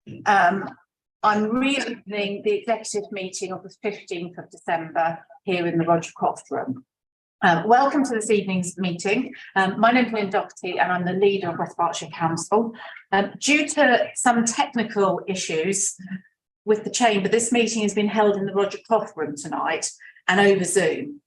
I'm reopening the executive meeting of the 15th of December here in the Roger Croft room. Welcome to this evening's meeting. My name is Lynn Doherty and I'm the leader of West Berkshire Council. Due to some technical issues with the chamber, this meeting has been held in the Roger Croft room tonight and over Zoom.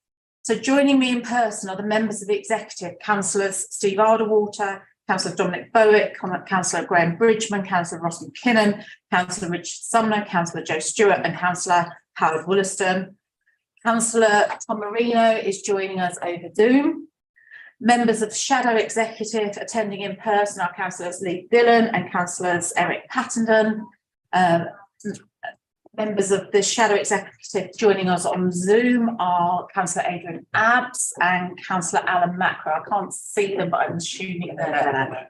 So joining me in person are the members of the executive, Councillors Steve Arderwater, Councillor Dominic Bowick, Councillor Graham Bridgman, Councillor Ross McKinnon, Councillor Richard Sumner, Councillor Joe Stewart and Councillor Howard Wollaston. Councillor Tom Marino is joining us over Zoom. Members of Shadow Executive attending in person are Councillors Lee Dillon and Councillors Eric Pattenden. Members of the Shadow Executive joining us on Zoom are Councillor Adrian Abbs and Councillor Alan Macro. I can't see them, but I'm assuming they're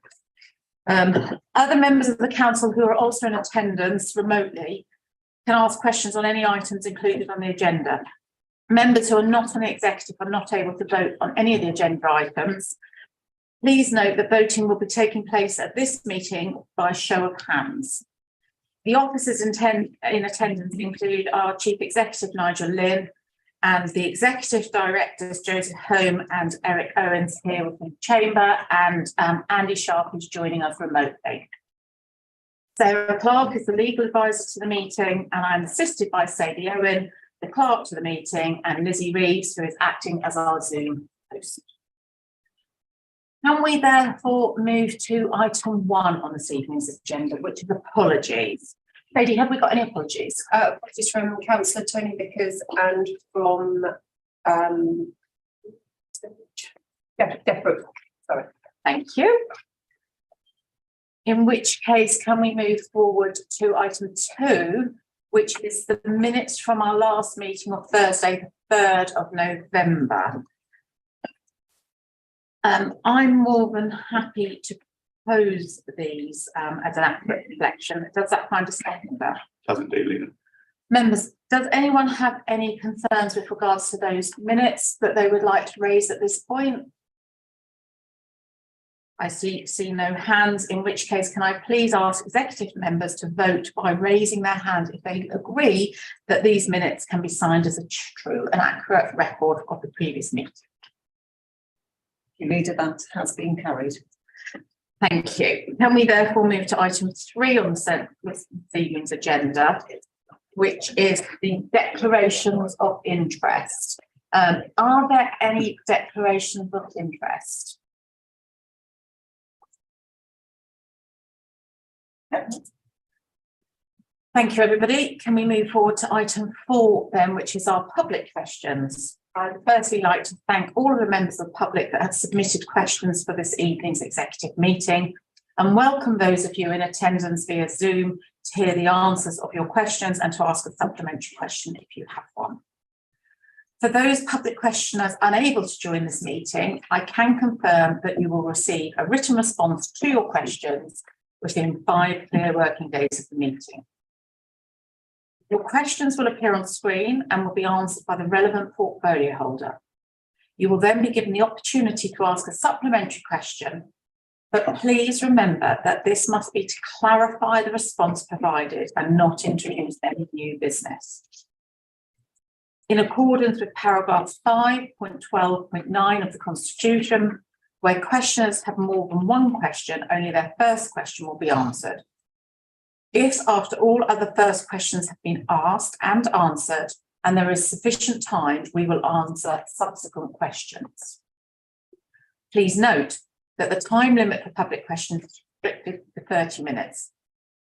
there. Other members of the council who are also in attendance remotely can ask questions on any items included on the agenda. Members who are not on the executive are not able to vote on any of the agenda items. Please note that voting will be taking place at this meeting by show of hands. The officers in attendance include our Chief Executive, Nigel Lynn, and the Executive Directors, Joseph Home and Eric Owens here within the chamber, and Andy Sharp is joining us remotely. Sarah Clark is the legal advisor to the meeting, and I'm assisted by Sadie Owen, the clerk to the meeting, and Lizzie Reeves, who is acting as our Zoom host. Can we therefore move to item 1 on this evening's agenda, which is apologies? Sadie, have we got any apologies? Apologies from Councillor Tony Vickers and from Deborah. Sorry. Thank you. In which case, can we move forward to item 2, which is the minutes from our last meeting of Thursday, the 3rd of November. I'm more than happy to propose these as an accurate reflection. Does that kind of stand there? Does indeed, Lena. Members, does anyone have any concerns with regards to those minutes that they would like to raise at this point? I see no hands, in which case can I please ask executive members to vote by raising their hand if they agree that these minutes can be signed as a true and accurate record of the previous meeting. Leader, that has been carried. Thank you. Can we therefore move to item 3 on this evening's agenda, which is the declarations of interest. Are there any declarations of interest? Thank you, everybody. Can we move forward to item 4 then, which is our public questions? I'd firstly like to thank all of the members of the public that have submitted questions for this evening's executive meeting and welcome those of you in attendance via Zoom to hear the answers of your questions and to ask a supplementary question if you have one. For those public questioners unable to join this meeting, I can confirm that you will receive a written response to your questions within 5 clear working days of the meeting. Your questions will appear on screen and will be answered by the relevant portfolio holder. You will then be given the opportunity to ask a supplementary question, but please remember that this must be to clarify the response provided and not introduce any new business. In accordance with paragraph 5.12.9 of the Constitution, where questioners have more than one question, only their first question will be answered. If after all other first questions have been asked and answered, and there is sufficient time, we will answer subsequent questions. Please note that the time limit for public questions is restricted to 30 minutes.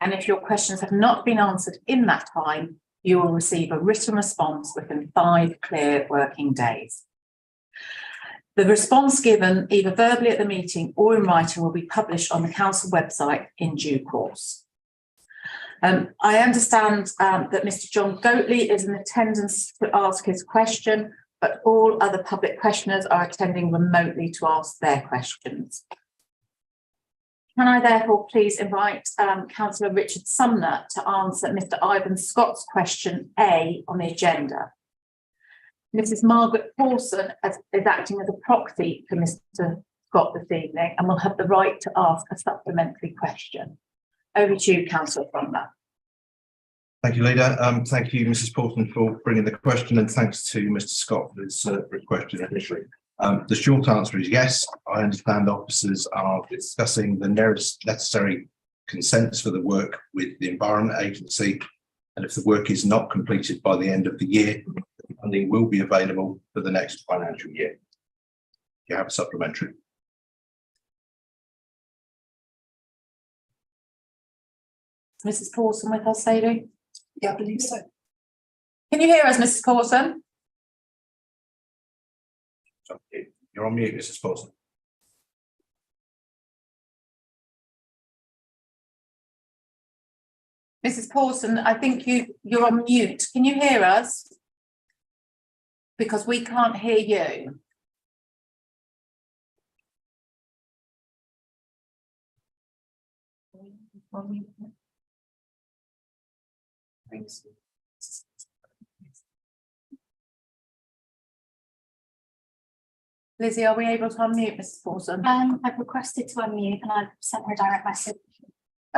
And if your questions have not been answered in that time, you will receive a written response within 5 clear working days. The response given either verbally at the meeting or in writing will be published on the council website in due course. I understand that Mr. John Goatley is in attendance to ask his question, but all other public questioners are attending remotely to ask their questions. Can I therefore please invite Councillor Richard Sumner to answer Mr. Ivan Scott's question A on the agenda. Mrs. Margaret Paulson is acting as a proxy for Mr. Scott this evening and will have the right to ask a supplementary question. Over to you, Councillor Brummer. Thank you, Leader. Thank you, Mrs. Portman, for bringing the question, and thanks to Mr. Scott for his question initially. The short answer is yes. I understand officers are discussing the necessary consents for the work with the Environment Agency, and if the work is not completed by the end of the year, funding will be available for the next financial year. You have a supplementary. Mrs. Pawson with us, Sadie? Yeah, I believe so. Can you hear us, Mrs. Pawson? You're on mute, Mrs. Pawson. Mrs. Pawson, I think you're on mute. Can you hear us? Because we can't hear you. Lizzie, are we able to unmute Mrs. Pawson? I've requested to unmute and I've sent her a direct message.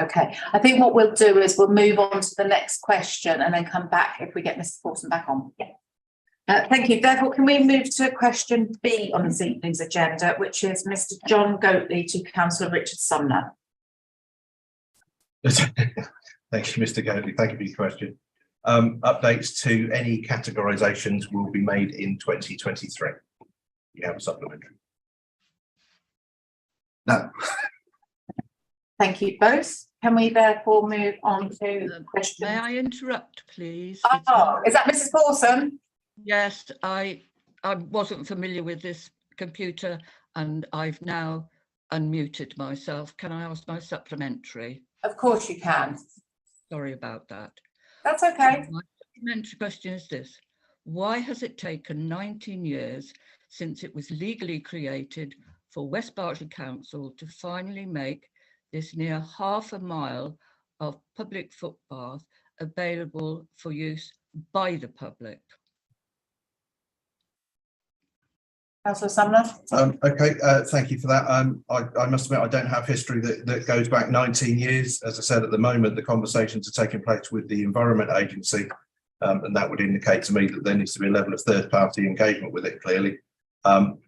Okay, I think what we'll do is we'll move on to the next question and then come back if we get Mrs. Pawson back on. Yeah. Thank you. Therefore, can we move to question B on this evening's agenda, which is Mr. John Goatley to Councillor Richard Sumner. Thank you, Mr. Goatley. Thank you for your question. Updates to any categorisations will be made in 2023. You have a supplementary. No. Thank you both. Can we therefore move on to questions? May I interrupt, please? Oh, is that Mrs. Pawson? Yes, I wasn't familiar with this computer and I've now unmuted myself. Can I ask my supplementary? Of course you can. Sorry about that. That's okay. My supplementary question is this. Why has it taken 19 years since it was legally created for West Berkshire Council to finally make this near half a mile of public footpath available for use by the public? Councillor Sumner. Okay, thank you for that. I must admit I don't have history that goes back 19 years. As I said, at the moment, the conversations are taking place with the Environment Agency, and that would indicate to me that there needs to be a level of third-party engagement with it, clearly.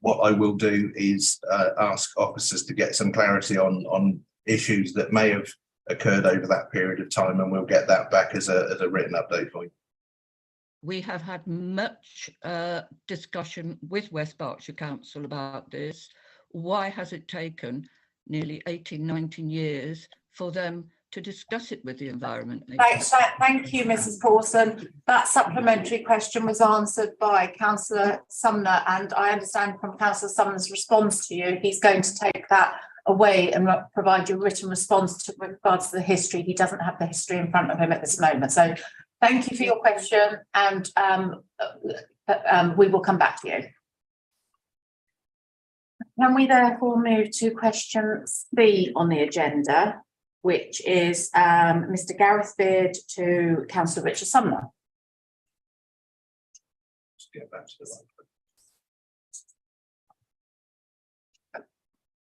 What I will do is ask officers to get some clarity on issues that may have occurred over that period of time, and we'll get that back as a written update for you. We have had much discussion with West Berkshire Council about this. Why has it taken nearly 18, 19 years for them to discuss it with the Environment Agency? Thank you, Mrs. Pawson. That supplementary question was answered by Councillor Sumner, and I understand from Councillor Sumner's response to you, he's going to take that away and provide you a written response with regards to the history. He doesn't have the history in front of him at this moment. So thank you for your question, and we will come back to you. Can we therefore move to question C on the agenda, which is Mr. Gareth Beard to Councillor Richard Sumner. Just get back to the line.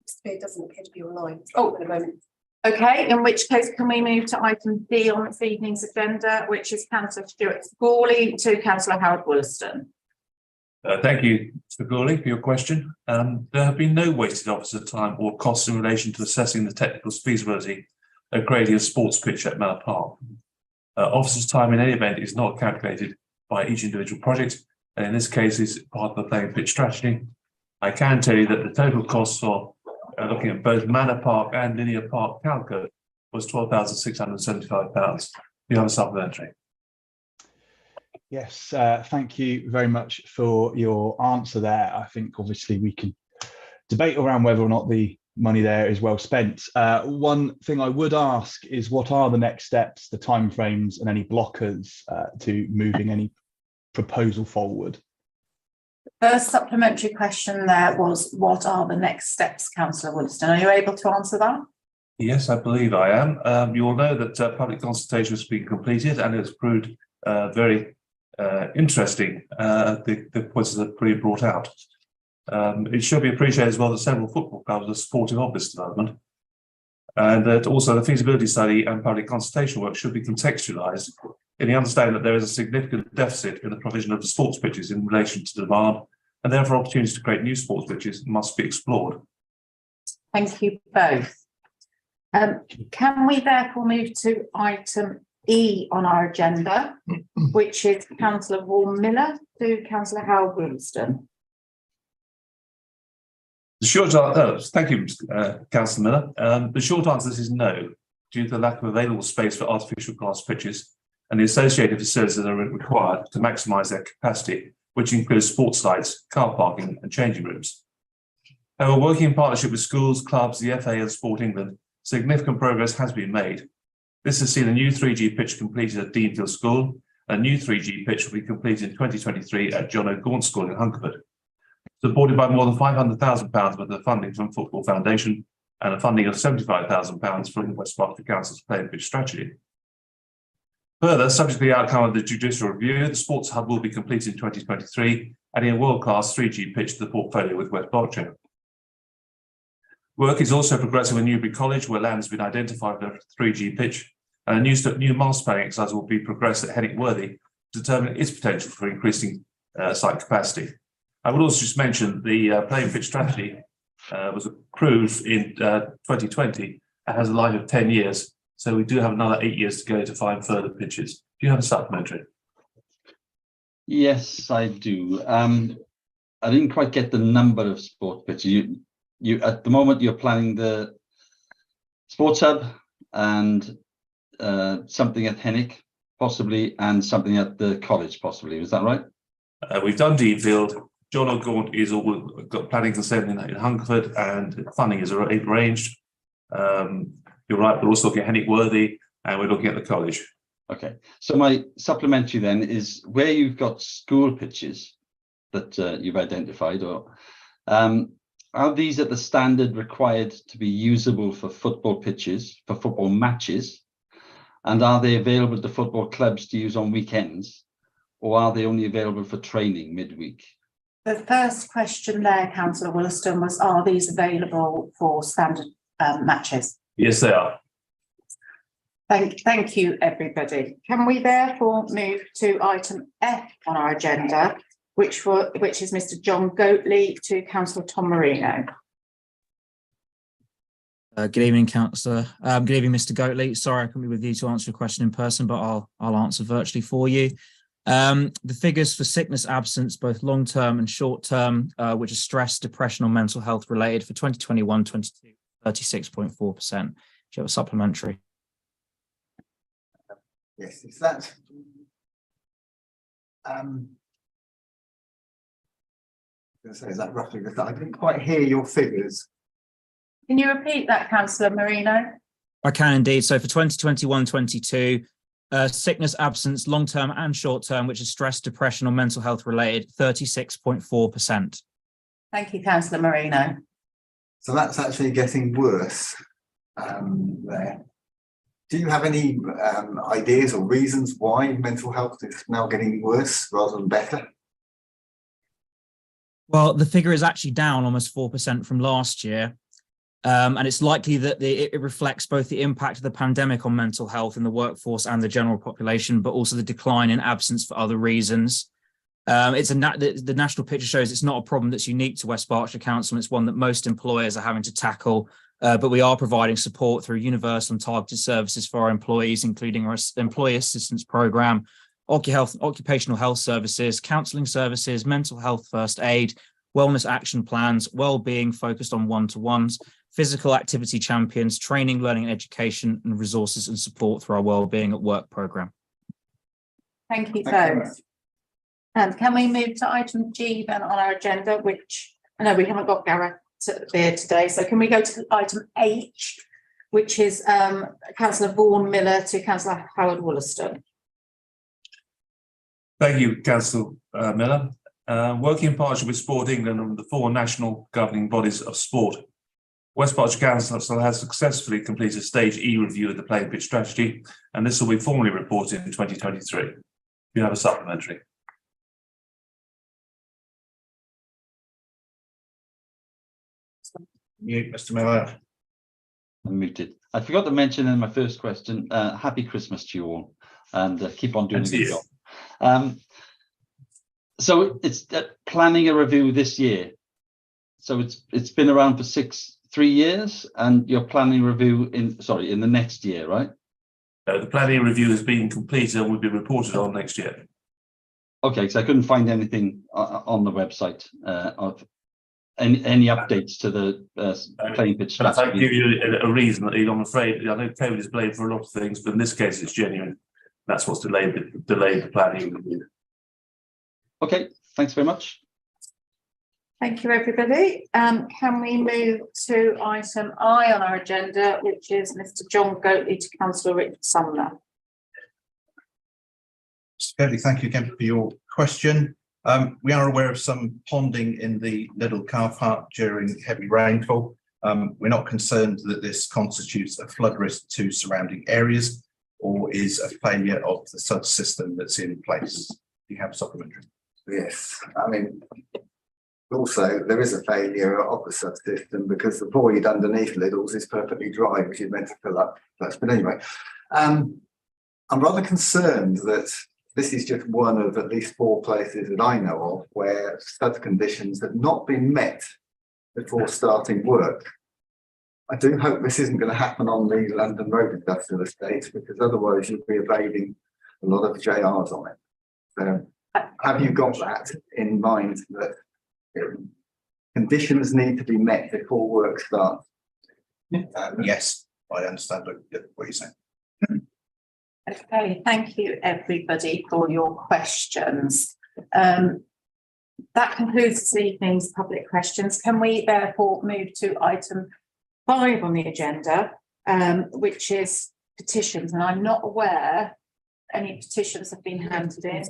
Mr. Beard doesn't appear to be online. Oh, at the moment. Okay, in which case can we move to item D on this evening's agenda, which is Councillor Stuart Gawley to Councillor Howard Wollaston. Thank you, Mr. Gawley, for your question. There have been no wasted officer time or costs in relation to assessing the technical feasibility of creating a sports pitch at Manor Park. Officers' time in any event is not calculated by each individual project, and in this case is part of the playing pitch strategy. I can tell you that the total cost for looking at both Manor Park and Linear Park Calco was £12,675. You have a supplementary. Yes, thank you very much for your answer there. I think obviously we can debate around whether or not the money there is well spent. One thing I would ask is what are the next steps, the timeframes and any blockers to moving any proposal forward? The supplementary question there was, what are the next steps, Councillor Wollaston? Are you able to answer that? Yes, I believe I am. You will know that public consultation has been completed and it's proved very interesting, the points that are brought out. It should be appreciated as well that several football clubs are supportive of this development. And that also the feasibility study and public consultation work should be contextualised in the understanding that there is a significant deficit in the provision of the sports pitches in relation to demand, and therefore opportunities to create new sports pitches must be explored. Thank you both. Can we therefore move to item E on our agenda, which is Councillor Vaughan Miller to Councillor Howard Williston? The short answer, thank you, Councillor Miller. The short answer is no, due to the lack of available space for artificial grass pitches and the associated facilities that are required to maximise their capacity, which includes sports sites, car parking and changing rooms. However, working in partnership with schools, clubs, the FA and Sport England, significant progress has been made. This has seen a new 3G pitch completed at Deanfield School. A new 3G pitch will be completed in 2023 at John O'Gaunt School in Hungerford, supported by more than £500,000 worth of funding from Football Foundation and a funding of £75,000 from the West Berkshire Council's Play and Pitch strategy. Further, subject to the outcome of the judicial review, the Sports Hub will be completed in 2023, adding a world-class 3G pitch to the portfolio with West Berkshire. Work is also progressing with Newbury College, where land has been identified for a 3G pitch, and a new master planning exercise will be progressed at Hennick Worthy to determine its potential for increasing site capacity. I would also just mention the play and pitch strategy was approved in 2020 and has a life of 10 years. So we do have another 8 years to go to find further pitches. Do you have a supplementary? Yes, I do. I didn't quite get the number of sport pitches. You at the moment you're planning the sports hub and something at Hennick possibly, and something at the college possibly. Was that right? We've done Deanfield. John O'Gaunt is all got planning consent in Hungerford, and funding is arranged. You're right, we're also looking at Hennick Worthy, and we're looking at the college. Okay, so my supplementary then is where you've got school pitches that you've identified, or are these at the standard required to be usable for football pitches, for football matches, and are they available to football clubs to use on weekends, or are they only available for training midweek? The first question there, Councillor Williston, was, are these available for standard matches? Yes, they are. Thank you, everybody. Can we therefore move to item F on our agenda, which is Mr. John Goatley to Councillor Tom Marino? Good evening, Councillor. Good evening, Mr. Goatley. Sorry I couldn't be with you to answer a question in person, but I'll answer virtually for you. The figures for sickness absence, both long-term and short-term, which is stress, depression or mental health related for 2021-22, 36.4%. Do you have a supplementary? Yes, is that is that roughly the I didn't quite hear your figures. Can you repeat that, Councillor Marino? I can indeed. So for 2021-22, sickness absence, long-term and short-term, which is stress, depression or mental health related, 36.4%. Thank you, Councillor Marino. So that's actually getting worse there. Do you have any ideas or reasons why mental health is now getting worse rather than better? Well, the figure is actually down almost 4% from last year. And it's likely that it reflects both the impact of the pandemic on mental health in the workforce and the general population, but also the decline in absence for other reasons. The national picture shows it's not a problem that's unique to West Berkshire Council. It's one that most employers are having to tackle, but we are providing support through universal and targeted services for our employees, including our employee assistance program, occupational health services, counselling services, mental health first aid, wellness action plans, well-being focused on one-to-ones, physical activity champions, training, learning and education, and resources and support through our well-being at work programme. Thank you both. And can we move to item G then on our agenda, which I know we haven't got Gareth there today, so can we go to item H, which is Councillor Vaughan Miller to Councillor Howard Wollaston. Thank you, Councillor Miller. Working in partnership with Sport England and the 4 national governing bodies of sport, West Berkshire Council has successfully completed stage E review of the play and pitch strategy, and this will be formally reported in 2023. You have a supplementary. Mute, Mr. Miller. I'm muted. I forgot to mention in my first question, happy Christmas to you all, and keep on doing a good job. So it's planning a review this year. So it's been around for 3 years, and you're planning review in the next year, right? The planning review has been completed and will be reported on next year. Okay, because I couldn't find anything on the website of any updates to the playing pitch But I strategy. give you a reason. I'm afraid I know COVID is blamed for a lot of things, but in this case, it's genuine. That's what's delayed the planning review. Okay, thanks very much. Thank you, everybody. Can we move to item I on our agenda, which is Mr. John Goatley to Councillor Richard Sumner. Mr. Goatley, thank you again for your question. We are aware of some ponding in the Little Car Park during heavy rainfall. We're not concerned that this constitutes a flood risk to surrounding areas or is a failure of the subsystem that's in place. Do you have supplementary? Yes, I mean, also there is a failure of the subsystem because the void underneath Liddles is perfectly dry, which is meant to fill up first. But anyway, I'm rather concerned that this is just one of at least 4 places that I know of where such conditions have not been met before starting work. I do hope this isn't going to happen on the London Road Industrial Estates, because otherwise you'll be evading a lot of JRs on it. So have you got that in mind, that conditions need to be met before work starts? Yes, I understand what you're saying. Okay, thank you, everybody, for your questions. That concludes this evening's public questions. Can we therefore move to item 5 on the agenda, which is petitions? And I'm not aware any petitions have been handed in.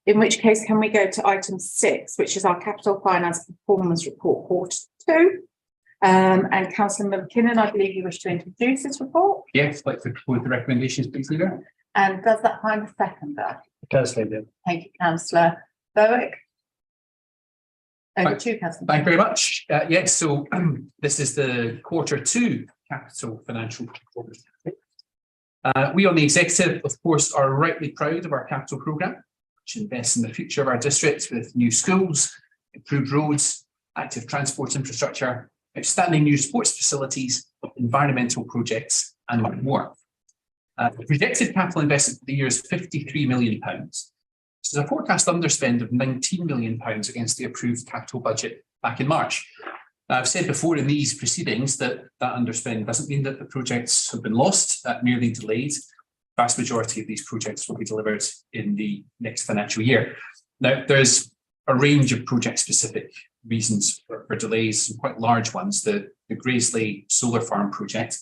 In which case, can we go to item 6, which is our Capital Finance Performance Report, Quarter 2? And Councillor McKinnon, I believe you wish to introduce this report. Yes, I'd like to propose the recommendations, please, Leader. And does that find a seconder? It does, Leader. Thank you, Councillor Berwick. Over to you, Councillor. Thank you very much. Yes, so this is the Quarter 2 Capital Financial Performance Report. We on the executive, of course, are rightly proud of our capital programme, which invests in the future of our district with new schools, improved roads, active transport infrastructure, outstanding new sports facilities, environmental projects, and much more. The projected capital investment for the year is £53 million. This is a forecast underspend of £19 million against the approved capital budget back in March. Now, I've said before in these proceedings that underspend doesn't mean that the projects have been lost, merely delayed. The vast majority of these projects will be delivered in the next financial year. Now, there's a range of project-specific reasons for delays, some quite large ones. The Graiseley Solar Farm project,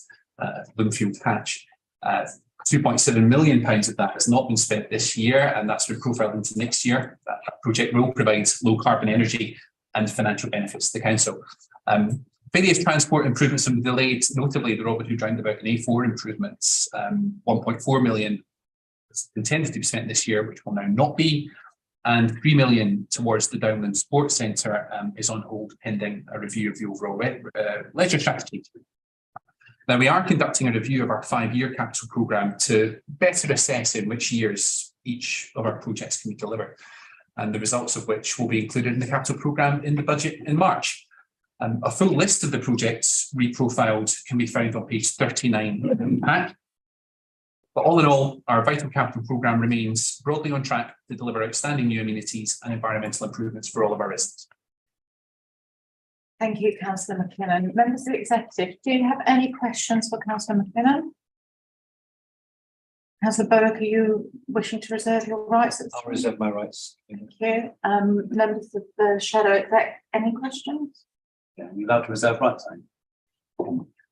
Bloomfield Patch, £2.7 million of that has not been spent this year, and that's reprofiled into next year. That project will provide low carbon energy and financial benefits to the council. Various transport improvements have been delayed, notably the Robin Hood roundabout and A4 improvements. 1.4 million was intended to be spent this year, which will now not be. And 3 million towards the Downland Sports Centre is on hold pending a review of the overall leisure strategy. Now, we are conducting a review of our 5-year capital programme to better assess in which years each of our projects can be delivered, and the results of which will be included in the capital programme in the budget in March. A full list of the projects reprofiled can be found on page 39 of the pack. But all in all, our vital capital programme remains broadly on track to deliver outstanding new amenities and environmental improvements for all of our residents. Thank you, Councillor McKinnon. Members of the executive, do you have any questions for Councillor McKinnon? Councillor Berwick, are you wishing to reserve your rights? I'll reserve my rights. Thank you. Members of the shadow exec, any questions? Yeah, you're allowed to reserve rights.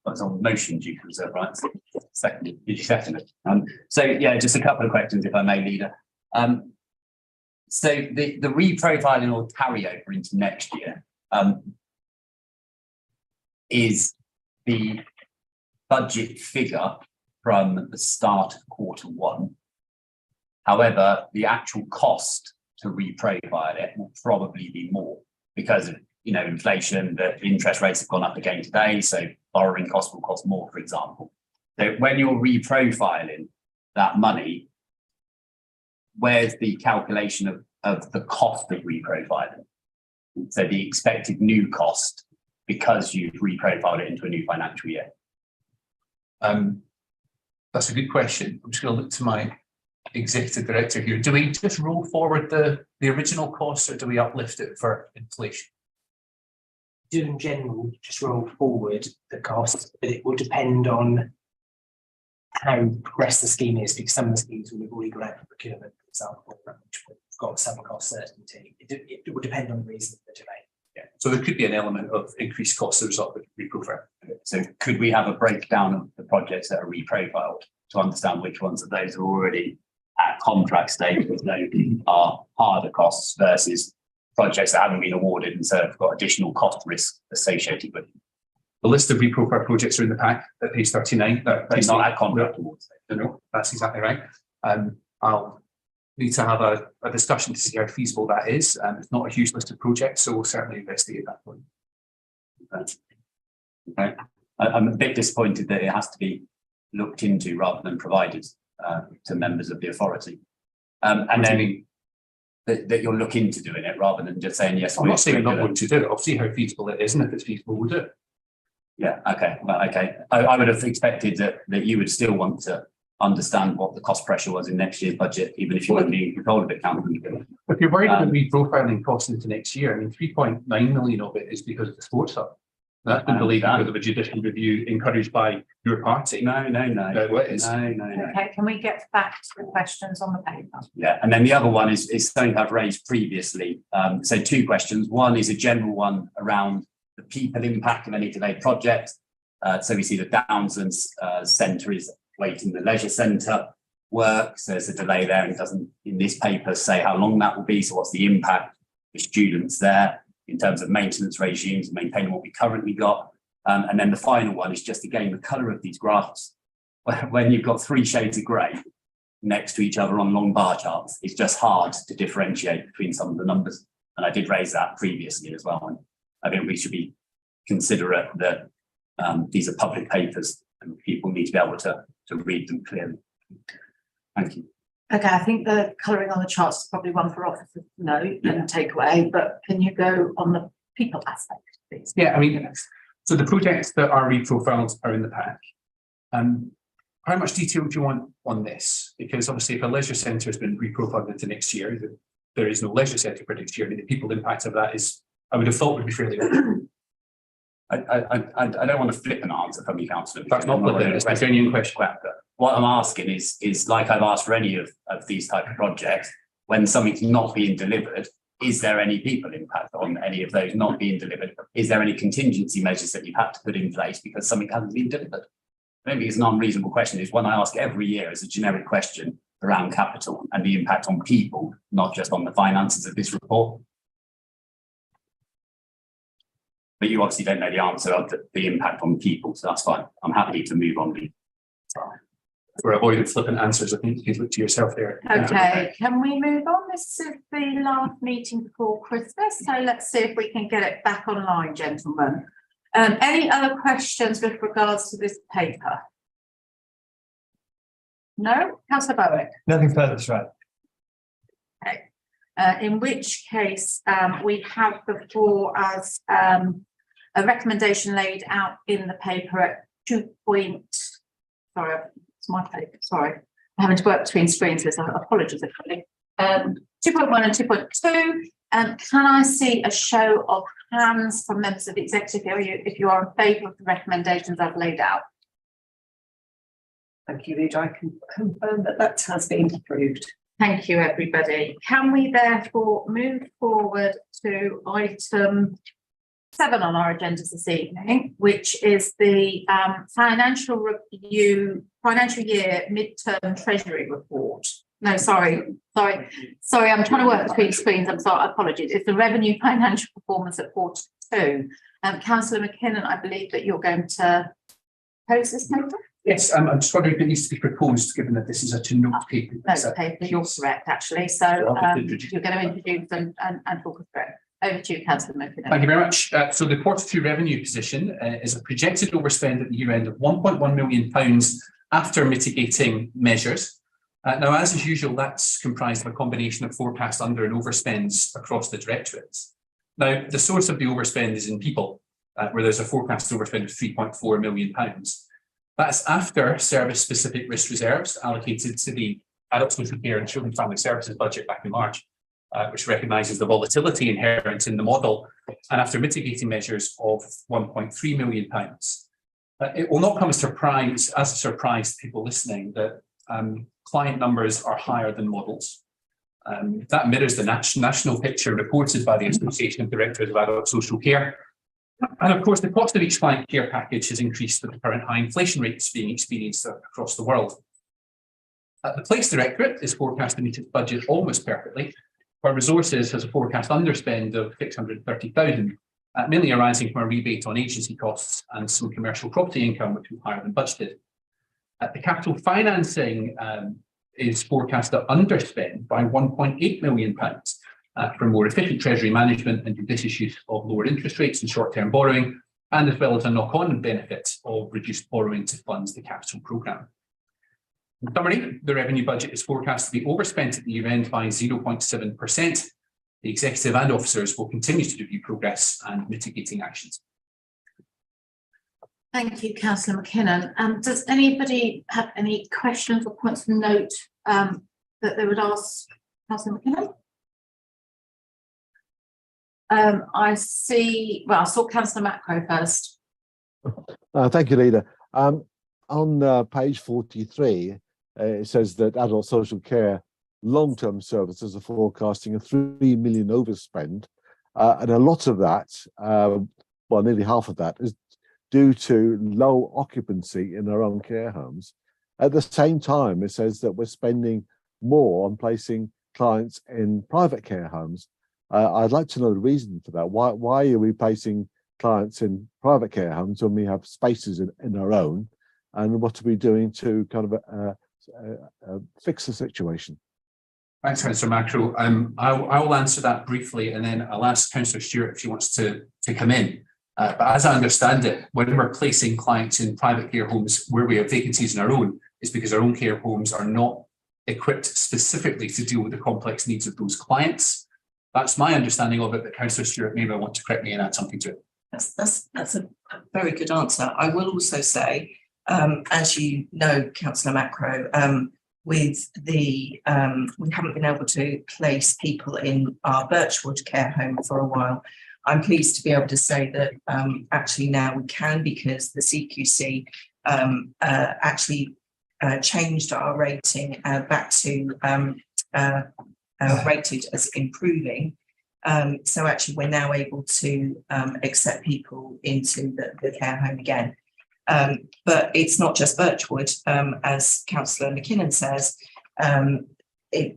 That's on the motion, you can reserve rights. Second, did you second it? So yeah, just a couple of questions, if I may, Leader. So the reprofiling or carryover into next year, is the budget figure from the start of quarter 1. However, the actual cost to reprofile it will probably be more because of inflation. The interest rates have gone up again today, so borrowing costs will cost more, for example. So when you're reprofiling that money, where's the calculation of the cost of reprofiling? So the expected new cost because you've reprofiled it into a new financial year. That's a good question. I'm just going to look to my executive director here. Do we just roll forward the original costs, or do we uplift it for inflation? Do in general just roll forward the cost, but it will depend on how progressed the scheme is, because some of the schemes will have already gone out for procurement, for example, which we've got some cost certainty. It will depend on the reason for the delay. Yeah. So there could be an element of increased costs as a result of reprofile. So could we have a breakdown of the projects that are reprofiled to understand which ones of those are already at contract stage, which are harder costs versus projects that haven't been awarded and so have got additional cost risk associated with them? The list of reprofile projects are in the pack at page 39. They're not at contract awards. No, that's exactly right. I'll need to have a discussion to see how feasible that is. It's not a huge list of projects, so we'll certainly investigate that point. Okay. I'm a bit disappointed that it has to be looked into rather than provided to members of the authority. And then that you'll look into doing it rather than just saying yes. I'm not saying I'm not going to do it. I'll see how feasible it is, and if it's feasible, we'll do it. Yeah. Okay. Well, okay. I would have expected that you would still want to understand what the cost pressure was in next year's budget, even if you weren't being in control of it, Councillor. If you're worried about reprofiling costs into next year, I mean, 3.9 million of it is because of the sports hub. That's been delayed because of a judicial review encouraged by your party. No. What is? No. Okay, can we get back to the questions on the paper? Yeah, and then the other one is something I've raised previously. So 2 questions. One is a general one around the people impact of any delayed project. So we see the Downslands Centre is waiting the leisure centre work. So there's a delay there, and it doesn't in this paper say how long that will be. So what's the impact for students there in terms of maintenance regimes, maintaining what we currently got? And then the final one is just again the colour of these graphs. When you've got 3 shades of grey next to each other on long bar charts, it's just hard to differentiate between some of the numbers. And I did raise that previously as well. And I think we should be considerate that these are public papers and people need to be able to read them clearly. Thank you. Okay, I think the colouring on the charts is probably one for officers to note and take away, but can you go on the people aspect, please? Yeah, I mean, so the projects that are reprofiled are in the pack. How much detail do you want on this? Because obviously if a leisure centre has been reprofiled into next year, there is no leisure centre for next year. I mean, the people impact of that is, I would have thought would be fairly obvious. I don't want to flip an answer from you, Councillor. That's not flipping, it's a genuine question. What I'm asking is like I've asked for any of these type of projects, when something's not being delivered, is there any people impact on any of those not being delivered? Is there any contingency measures that you've had to put in place because something hasn't been delivered? Maybe it's an unreasonable question. It's one I ask every year as a generic question around capital and the impact on people, not just on the finances of this report. But you obviously don't know the answer of the impact on people, so that's fine. I'm happy to move on. For avoiding flippant answers, I think you can look to yourself there. Okay, can we move on? This is the last meeting before Christmas, so let's see if we can get it back online, gentlemen. Any other questions with regards to this paper? No? Councillor Bowick? Nothing further, right. Okay. In which case, we have before us a recommendation laid out in the paper at 2. Sorry, it's my paper. Sorry, I'm having to work between screens. So apologies, everybody. 2.1 and 2.2. Can I see a show of hands from members of the executive if you are in favour of the recommendations I've laid out? Thank you, Leader. I can confirm that has been approved. Thank you, everybody. Can we therefore move forward to item 7 on our agenda this evening, which is the financial year midterm treasury report. No, sorry, I'm trying to work between screens. I'm sorry, apologies. It's the revenue financial performance at quarter 2. Councillor McKinnon, I believe that you're going to pose this paper. Yes, I'm just wondering if it needs to be proposed, given that this is a to-note paper. Note paper, you're correct, actually. So you're going to introduce and talk us through it. Over to you, Councillor McKinnon. Thank you very much. So the Q2 revenue position is a projected overspend at the year end of £1.1 million after mitigating measures. Now, as is usual, that's comprised of a combination of forecast under and overspends across the directorates. Now, the source of the overspend is in people, where there's a forecast overspend of £3.4 million. That's after service-specific risk reserves allocated to the Adult Social Care and Children and Family Services budget back in March, which recognises the volatility inherent in the model, and after mitigating measures of £1.3 million. It will not come as a surprise to people listening that client numbers are higher than models. That mirrors the national picture reported by the Association of Directors of Adult Social Care. And of course, the cost of each client care package has increased with the current high inflation rates being experienced across the world. The Place Directorate is forecast to meet its budget almost perfectly, where Resources has a forecast underspend of 630,000, mainly arising from a rebate on agency costs and some commercial property income, which was higher than budgeted. The capital financing is forecast to underspend by £1.8 million from more efficient treasury management and judicious use of lower interest rates and short-term borrowing, and as well as a knock-on benefit of reduced borrowing to fund the capital programme. In summary, the revenue budget is forecast to be overspent at the year end by 0.7%. The executive and officers will continue to review progress and mitigating actions. Thank you, Councillor McKinnon. Does anybody have any questions or points of note that they would ask Councillor McKinnon? I saw Councillor Macro first. Thank you, Leader. On page 43, it says that adult social care long-term services are forecasting a 3 million overspend, and a lot of that, well, nearly half of that, is due to low occupancy in our own care homes. At the same time, it says that we're spending more on placing clients in private care homes. I'd like to know the reason for that. Why are we placing clients in private care homes when we have spaces in our own? And what are we doing to kind of fix the situation? Thanks, Councillor Macro. I will answer that briefly, and then I'll ask Councillor Stewart if she wants to come in. But as I understand it, when we're placing clients in private care homes where we have vacancies in our own, it's because our own care homes are not equipped specifically to deal with the complex needs of those clients. That's my understanding of it, but Councillor Stewart may want to correct me and add something to it. That's a very good answer. I will also say, as you know, Councillor Macro, with the we haven't been able to place people in our Birchwood care home for a while. I'm pleased to be able to say that actually now we can, because the CQC actually changed our rating back to rated as improving. So actually we're now able to accept people into the care home again. But it's not just Birchwood, as Councillor McKinnon says,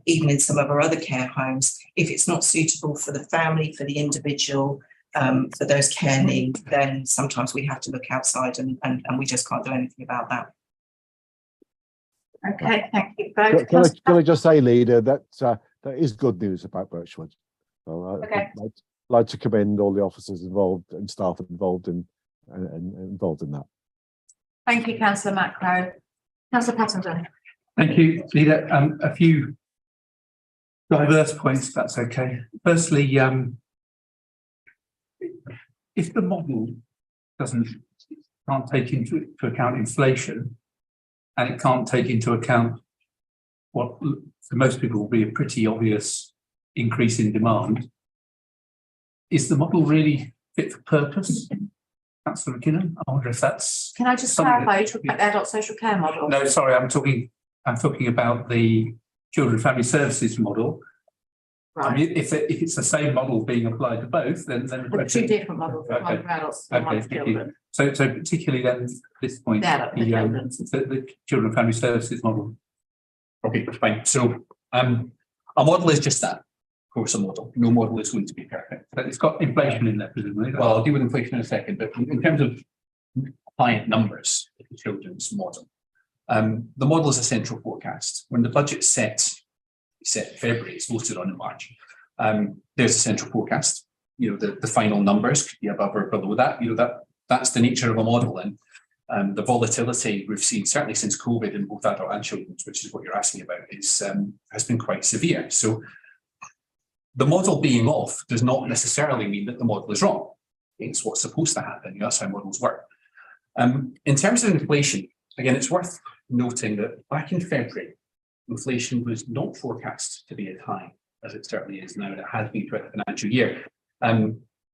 even in some of our other care homes, if it's not suitable for the family, for the individual, for those care needs, then sometimes we have to look outside and we just can't do anything about that. Okay, thank you both. Can I just say, Leader, that that is good news about Birchwood. So Okay. I'd like to commend all the officers involved and staff involved in that. Thank you, Councillor Macro. Councillor Pattenden. Thank you, Leader. A few diverse points, if that's okay. Firstly, if the model can't take into account inflation, and it can't take into account what for most people will be a pretty obvious increase in demand, is the model really fit for purpose? Councillor McKinnon, I wonder if that's. Can I just clarify, you're talking about the adult social care model? No, sorry, I'm talking about the Children and Family Services model. Right. I mean, if it's the same model being applied to both, then the Two different models, one for adults and one for children. So particularly then at this point, the Children and Family Services model. Okay, fine. So a model is just that. Of course, a model. No model is going to be perfect, but it's got inflation in there, presumably. Well, I'll deal with inflation in a second, but in terms of client numbers, the children's model, the model is a central forecast. When the budget's set in February, it's voted on in March. There's a central forecast. the final numbers could be above or below that. That's the nature of a model, and the volatility we've seen certainly since COVID in both adult and children's, which is what you're asking about, has been quite severe. So the model being off does not necessarily mean that the model is wrong. It's what's supposed to happen. That's how models work. In terms of inflation, again, it's worth noting that back in February, inflation was not forecast to be as high as it certainly is now, and it has been throughout the financial year.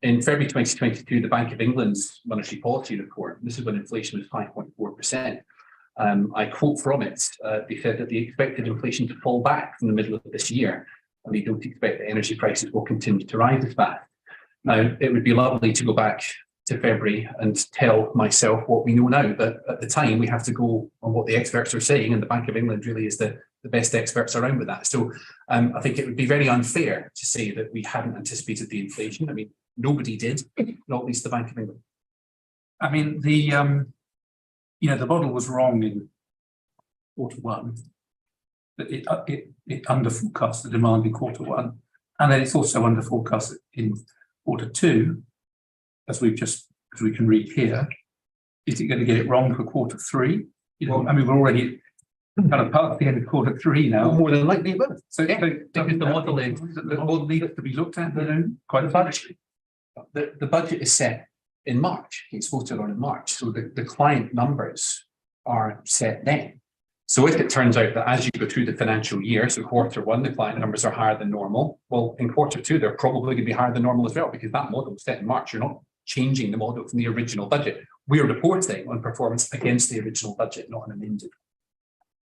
In February 2022, the Bank of England's monetary policy report, this is when inflation was 5.4%. I quote from it, they said that they expected inflation to fall back from the middle of this year, and they don't expect that energy prices will continue to rise as fast. Now, it would be lovely to go back to February and tell myself what we know now, but at the time we have to go on what the experts are saying, and the Bank of England really is the best experts around with that. So I think it would be very unfair to say that we hadn't anticipated the inflation. I mean, nobody did, not least the Bank of England. I mean, the model was wrong in Q1, but it under forecast the demand in Q1, and then it's also under forecast in Q2, as we can read here. Is it going to get it wrong for Q3? I mean, we're already kind of past the end of Q3 now. More than likely it will. So the model needs to be looked at, quite a bunch. The budget is set in March. It's voted on in March. So the client numbers are set then. So if it turns out that as you go through the financial year, so Q1, the client numbers are higher than normal, well, in Q2, they're probably going to be higher than normal as well, because that model was set in March. You're not changing the model from the original budget. We're reporting on performance against the original budget, not an amended.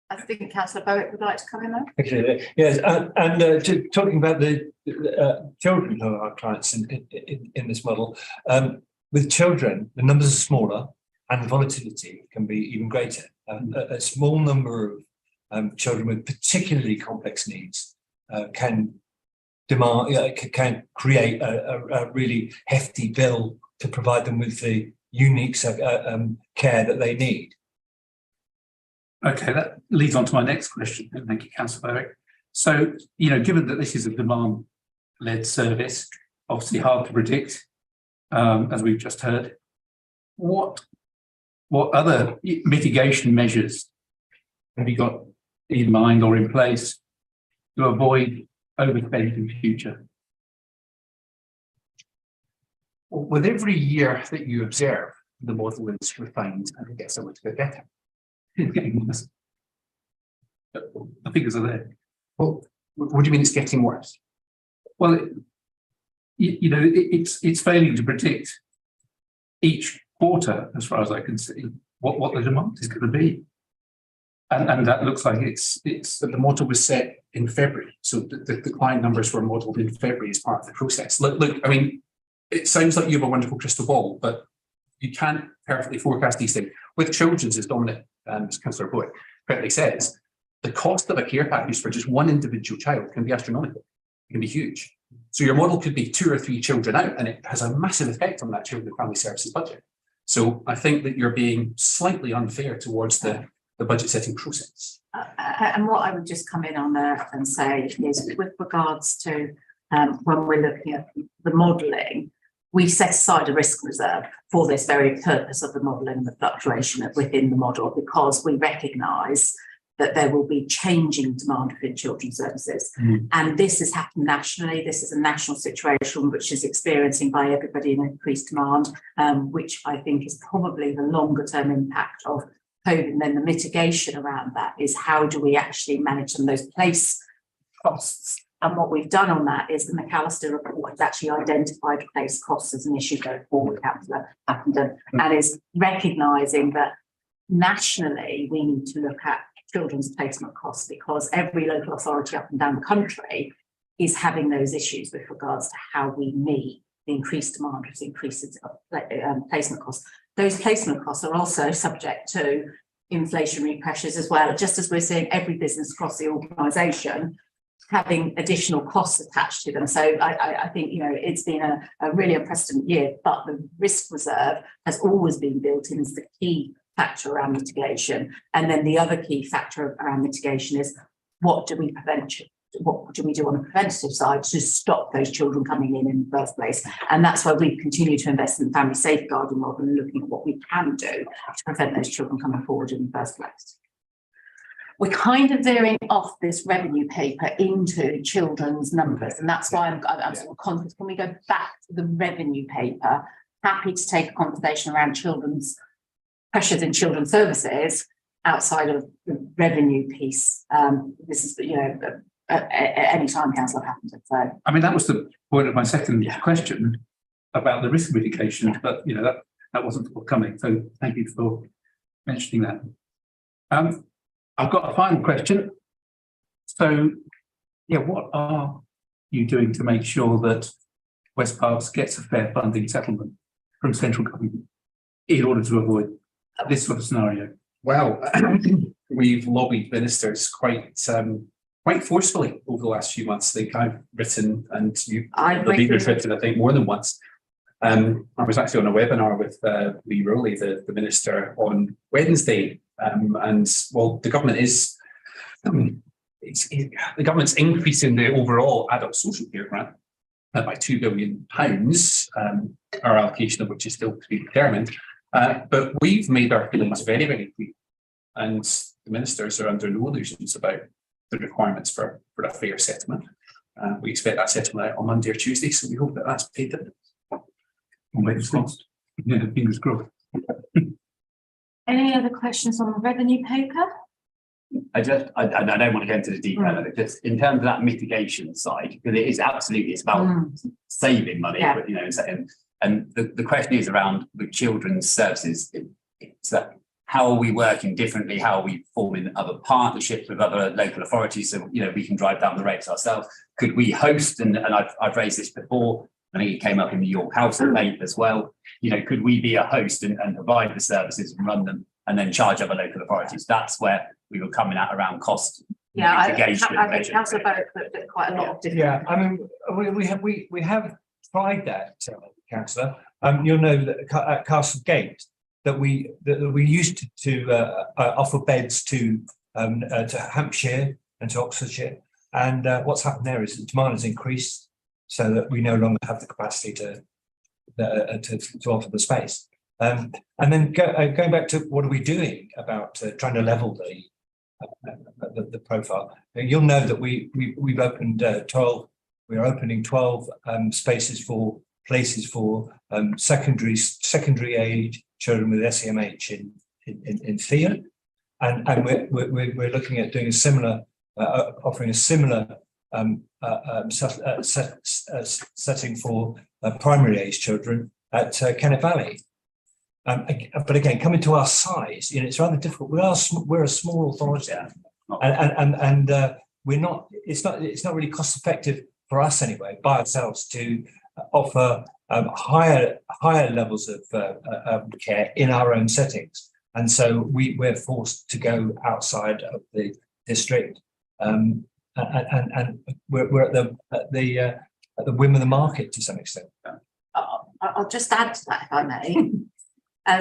I think Councillor Bowick would like to come in there. Actually, yes, and talking about the children who are our clients in this model, with children, the numbers are smaller and the volatility can be even greater. A small number of children with particularly complex needs can create a really hefty bill to provide them with the unique care that they need. Okay, that leads on to my next question. Thank you, Councillor Bowick. So, given that this is a demand-led service, obviously hard to predict, as we've just heard, what other mitigation measures have you got in mind or in place to avoid overspending in the future? With every year that you observe, the model is refined and it gets a little bit better. It's getting worse. The figures are there. Well, what do you mean it's getting worse? Well, it's failing to predict each quarter, as far as I can see, what the demand is going to be, and that looks like it's. But the model was set in February, so the client numbers were modelled in February as part of the process. Look, I mean, it sounds like you have a wonderful crystal ball, but you can't perfectly forecast these things. With children's, as Dominic, as Councillor Bowick correctly says, the cost of a care package for just one individual child can be astronomical. It can be huge. So your model could be 2 or 3 children out, and it has a massive effect on that Children and Family Services budget. So I think that you're being slightly unfair towards the budget setting process. And what I would just come in on there and say is, with regards to when we're looking at the modelling, we set aside a risk reserve for this very purpose of the modelling and the fluctuation within the model, because we recognise that there will be changing demand within children's services. And this has happened nationally. This is a national situation which is experiencing by everybody an increased demand, which I think is probably the longer term impact of COVID. And then the mitigation around that is, how do we actually manage some of those place costs? And what we've done on that is the McAllister report has actually identified place costs as an issue going forward, Councillor Appleton, and is recognising that nationally we need to look at children's placement costs, because every local authority up and down the country is having those issues with regards to how we meet the increased demand, which increases placement costs. Those placement costs are also subject to inflationary pressures as well, just as we're seeing every business across the organisation having additional costs attached to them. So I think, it's been a really unprecedented year, but the risk reserve has always been built in as the key factor around mitigation. And then the other key factor around mitigation is, what do we what do we do on the preventative side to stop those children coming in the first place? And that's why we continue to invest in the family safeguarding model and looking at what we can do to prevent those children coming forward in the first place. We're kind of veering off this revenue paper into children's numbers, and that's why I'm sort of conscious. Can we go back to the revenue paper? Happy to take a conversation around children's pressures in children's services outside of the revenue piece. This is, you know, at any time council happens to. So I mean, that was the point of my second question about the risk mitigation, but you know, that wasn't forthcoming. So thank you for mentioning that. I've got a final question. So, yeah, what are you doing to make sure that West Parks gets a fair funding settlement from central government in order to avoid this sort of scenario? Well, we've lobbied ministers quite forcefully over the last few months. I think I've written, and the leader's written, I think, more than once. I was actually on a webinar with Lee Rowley, the minister, on Wednesday. And well, the government is the government's increasing the overall adult social care grant by £2 billion, our allocation of which is still to be determined. But we've made our feelings very, very clear, and the ministers are under no illusions about the requirements for a fair settlement. We expect that settlement out on Monday or Tuesday, so we hope that that's paid dividends. Yeah, fingers crossed. any other questions on the revenue paper? I don't want to go into the detail of it, just in terms of that mitigation side, because it is absolutely, it's about saving money, but, you know, and the question is around the children's services. It's that, how are we working differently? How are we forming other partnerships with other local authorities so, you know, we can drive down the rates ourselves? Could we host, and I've raised this before, I think it came up in the York House debate as well, you know, could we be a host and provide the services and run them and then charge other local authorities? That's where we were coming at around cost mitigation. I think Councillor Barrett put quite a lot of different. Yeah, I mean, we have tried that, Councillor. You'll know that at Castle Gate that we used to offer beds to Hampshire and to Oxfordshire, and what's happened there is the demand has increased, so that we no longer have the capacity to offer the space. And then going back to what are we doing about trying to level the profile? You'll know that we've opened 12. We are opening 12 spaces for places for secondary age children with SEMH in Thea, and we're looking at doing a similar, offering a similar setting for primary age children at Kennet Valley. But again, coming to our size, you know, it's rather difficult. We're a small authority, and we're not. It's not really cost effective for us anyway, by ourselves, to offer higher levels of care in our own settings, and so we're forced to go outside of the district, and we're at the whim of the market to some extent. I'll just add to that, if I may. No.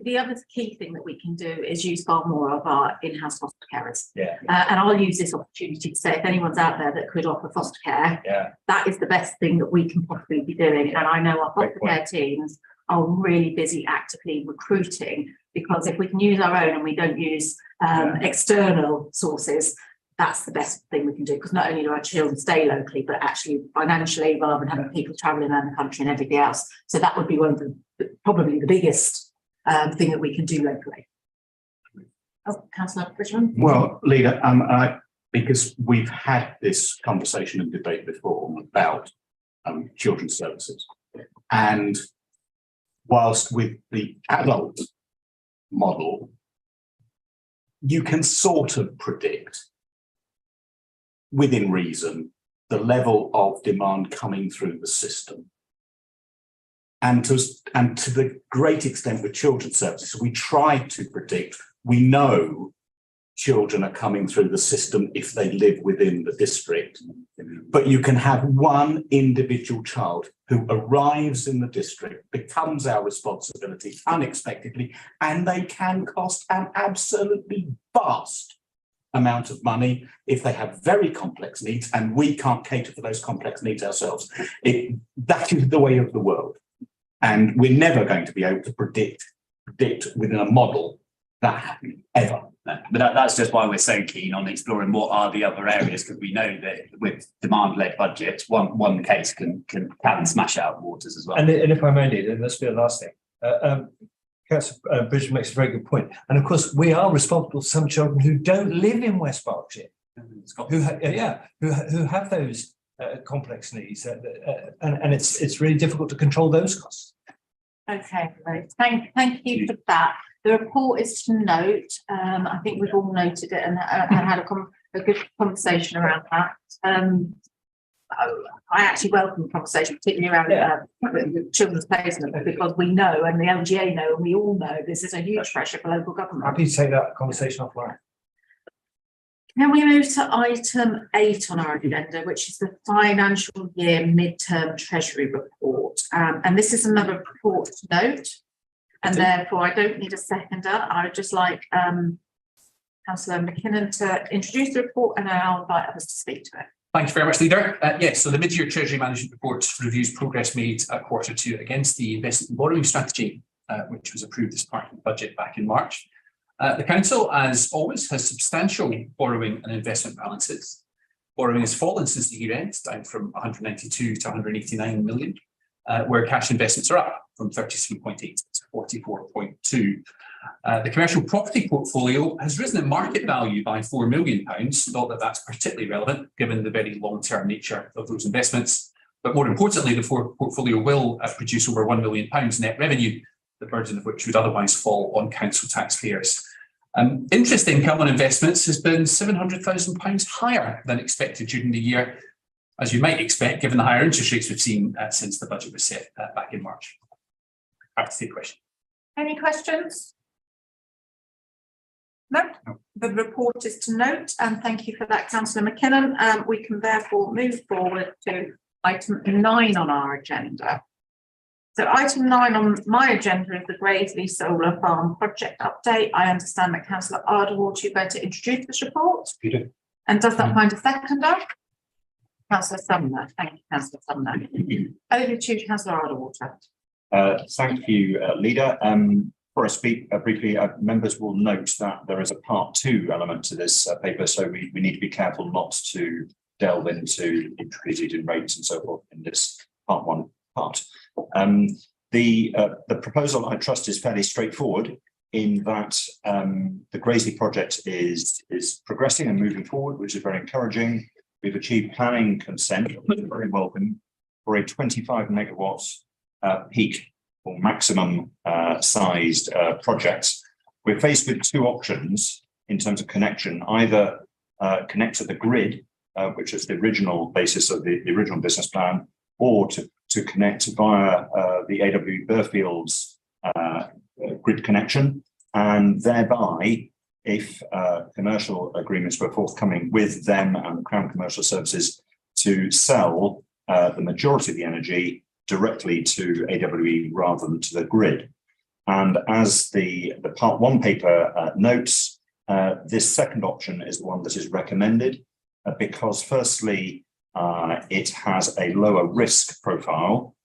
The other key thing that we can do is use far more of our in-house foster carers. Yeah. And I'll use this opportunity to say, if anyone's out there that could offer foster care, that is the best thing that we can possibly be doing. And I know our foster care teams are really busy actively recruiting, because if we can use our own and we don't use external sources, that's the best thing we can do, because not only do our children stay locally, but actually financially, rather than having people travelling around the country and everything else. So that would be one of probably the biggest thing that we can do locally. Oh, Councillor Bridgman. Well, Leader, because we've had this conversation and debate before about children's services, and whilst with the adult model, you can sort of predict, within reason, the level of demand coming through the system. And to the great extent with children's services, we try to predict, we know children are coming through the system if they live within the district. But you can have one individual child who arrives in the district, becomes our responsibility unexpectedly, and they can cost an absolutely vast amount of money if they have very complex needs and we can't cater for those complex needs ourselves. That is the way of the world. And we're never going to be able to predict within a model that happening ever. But that's just why we're so keen on exploring what are the other areas, because we know that with demand-led budgets, one case can smash out waters as well. And if I may, Leader, let's be the last thing. Councillor Bridget makes a very good point. And of course, we are responsible for some children who don't live in West Berkshire, who have those complex needs, and it's really difficult to control those costs. Okay, right. Thank you for that. The report is to note. I think we've all noted it and had a good conversation around that. I actually welcome the conversation, particularly around children's placement, because we know, and the LGA know, and we all know this is a huge pressure for local government. Happy to take that conversation offline. Can we move to item 8 on our agenda, which is the financial year midterm treasury report? And this is another report to note, and therefore I don't need a seconder. I would just like Councillor McKinnon to introduce the report, and then I'll invite others to speak to it. Thank you very much, Leader. Yes, so the mid-year Treasury Management Report reviews progress made at Q2 against the investment and borrowing strategy, which was approved as part of the budget back in March. The Council, as always, has substantial borrowing and investment balances. Borrowing has fallen since the year end, down from 192 to 189 million, where cash investments are up from 33.8 to 44.2. The commercial property portfolio has risen in market value by £4 million, not that that's particularly relevant given the very long-term nature of those investments. But more importantly, the portfolio will produce over £1 million net revenue, the burden of which would otherwise fall on council taxpayers. Interest income on investments has been £700,000 higher than expected during the year, as you might expect, given the higher interest rates we've seen since the budget was set back in March. Happy to take a question. Any questions? No, the report is to note, and thank you for that, Councillor McKinnon. We can therefore move forward to item 9 on our agenda. So item 9 on my agenda is the Graiseley Solar Farm project update. I understand that Councillor Arderwater, you're going to introduce this report. You do. And does that find a seconder? Councillor Sumner. Thank you, Councillor Sumner. Over to Councillor Arderwater. Thank you, Leader. Before I speak briefly, members will note that there is a part 2 element to this paper, so we need to be careful not to delve into intricacies in rates and so forth in this part 1 part. The proposal, I trust, is fairly straightforward in that the Graiseley project is progressing and moving forward, which is very encouraging. We've achieved planning consent, very welcome, for a 25 megawatts peak or maximum sized project. We're faced with 2 options in terms of connection: either connect to the grid, which is the original basis of the original business plan, or to connect via the AW Burfield's grid connection, and thereby, if commercial agreements were forthcoming with them and the Crown Commercial Services, to sell the majority of the energy directly to AWE rather than to the grid. And as the part 1 paper notes, this second option is the one that is recommended because, firstly, it has a lower risk profile,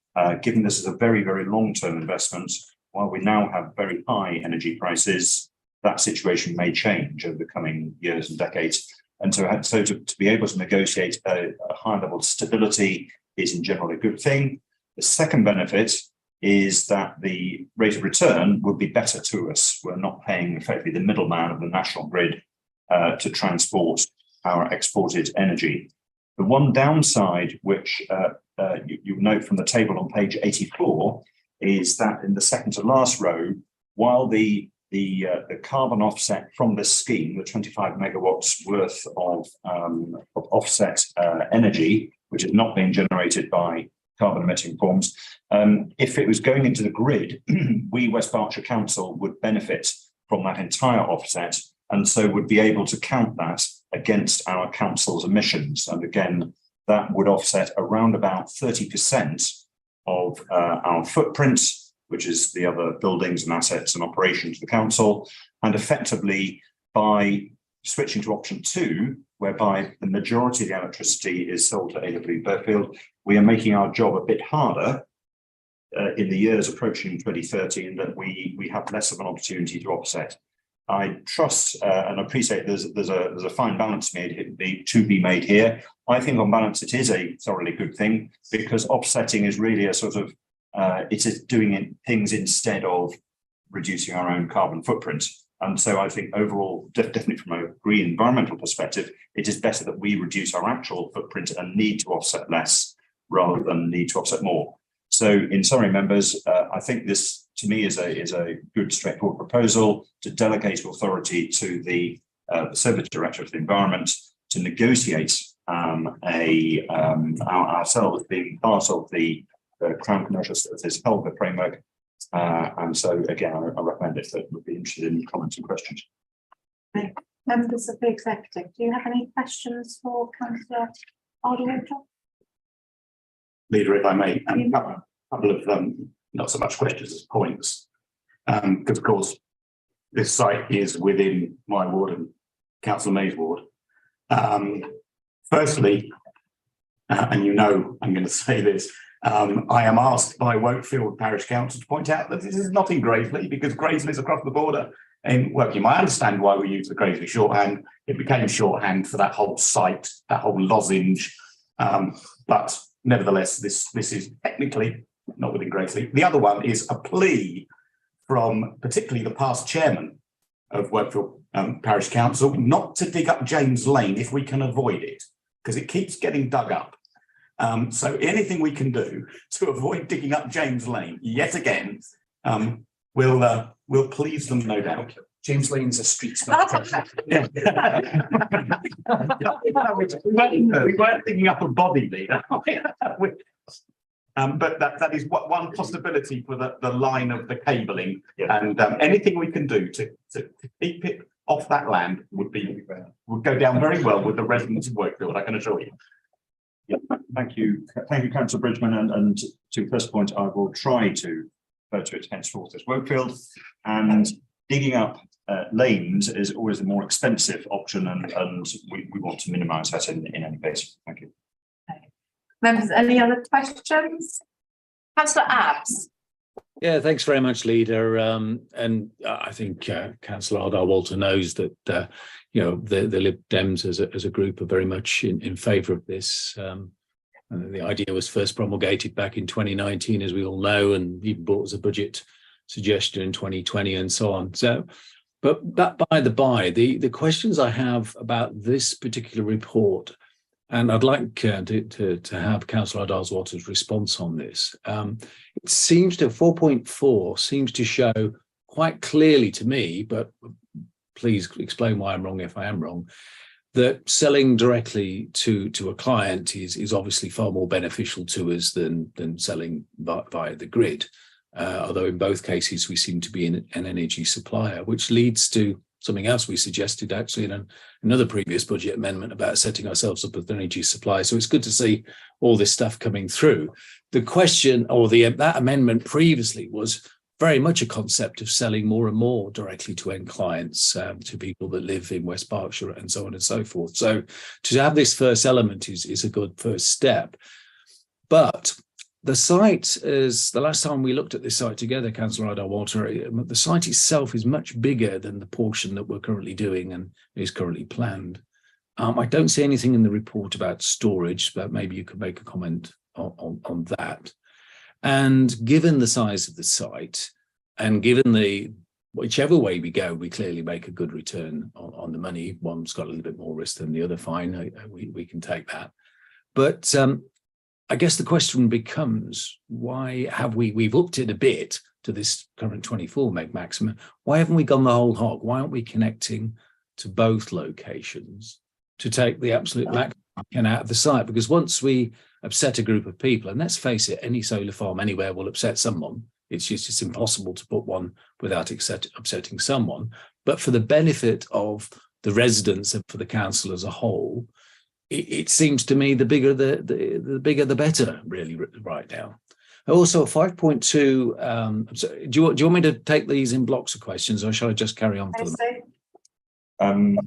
given this is a very, very long-term investment. While we now have very high energy prices, that situation may change over the coming years and decades. And so to be able to negotiate a high level of stability is in general a good thing. The second benefit is that the rate of return would be better to us. We're not paying effectively the middleman of the national grid to transport our exported energy. The one downside, which you note from the table on page 84, is that in the second to last row, while the carbon offset from this scheme, the 25 megawatts worth of offset energy, which is not being generated by carbon emitting forms, if it was going into the grid, we, West Berkshire Council, would benefit from that entire offset, and so would be able to count that against our council's emissions. And again, that would offset around about 30% of our footprint, which is the other buildings and assets and operations of the council. And effectively, by switching to option 2, whereby the majority of the electricity is sold to AW Berkfield, we are making our job a bit harder in the years approaching 2030, in that we have less of an opportunity to offset. I trust and appreciate there's a fine balance to be made here. I think on balance it is a thoroughly good thing, because offsetting is really a sort of it is doing things instead of reducing our own carbon footprint. And so I think overall, definitely from a green environmental perspective, it is better that we reduce our actual footprint and need to offset less rather than need to offset more. So in summary, members, I think this to me is a good straightforward proposal to delegate authority to the Service Director of the Environment to negotiate ourselves being part of the Crown Commercial Services Helper framework. And so again, I recommend it. That would be interested in comments and questions. Members of the executive, do you have any questions for Councillor Alderwater? Leader, if I may, a couple of not so much questions as points, because of course this site is within my ward and Councillor May's ward. Firstly, and you know I'm going to say this, I am asked by Wakefield Parish Council to point out that this is not in Graveley, because Graveley is across the border. And well, you might understand why we use the Graveley shorthand. It became shorthand for that whole site, that whole lozenge. But nevertheless, this is technically not within Graveley. The other one is a plea from particularly the past chairman of Wakefield Parish Council not to dig up James Lane if we can avoid it, because it keeps getting dug up. So anything we can do to avoid digging up James Lane yet again will please them, no doubt. James Lane's a street smoker. We weren't digging up a body, leader. But that is one possibility for the line of the cabling, and anything we can do to keep it off that land would go down very well with the residents of Wakefield, I can assure you. Yeah, thank you, Councillor Bridgman, and to first point, I will try to refer to it henceforth as Wakefield, and digging up lanes is always a more expensive option, and we want to minimise that in any case. Thank you. Members, any other questions? Councillor Abbs. Yeah, thanks very much, Leader. And I think Councillor Ardagh-Walter knows that the Lib Dems as a group are very much in favour of this. And the idea was first promulgated back in 2019, as we all know, and even brought as a budget suggestion in 2020 and so on. So, but that by the by, the questions I have about this particular report, and I'd like to have Councillor Ardagh-Walter's response on this. It seems to 4.4 seems to show quite clearly to me, but please explain why I'm wrong if I am wrong, that selling directly to a client is obviously far more beneficial to us than selling via the grid. Although in both cases we seem to be an energy supplier, which leads to something else we suggested actually in another previous budget amendment about setting ourselves up as an energy supply. So it's good to see all this stuff coming through. The question, or that amendment previously was very much a concept of selling more and more directly to end clients, to people that live in West Berkshire and so on and so forth. So to have this first element is a good first step. But the site is, the last time we looked at this site together, Councillor Ardagh-Walter, the site itself is much bigger than the portion that we're currently doing and is currently planned. I don't see anything in the report about storage, but maybe you could make a comment on that. And given the size of the site, and given whichever way we go, we clearly make a good return on the money. One's got a little bit more risk than the other, fine, we can take that. But I guess the question becomes, why have we've upped it a bit to this current 24 meg maximum. Why haven't we gone the whole hog? Why aren't we connecting to both locations to take the absolute maximum out of the site? Because once we upset a group of people, and let's face it, any solar farm anywhere will upset someone. It's impossible to put one without upsetting someone. But for the benefit of the residents and for the council as a whole, it seems to me the bigger the better, really, right now. Also, 5.2. Do you want me to take these in blocks of questions, or shall I just carry on for them?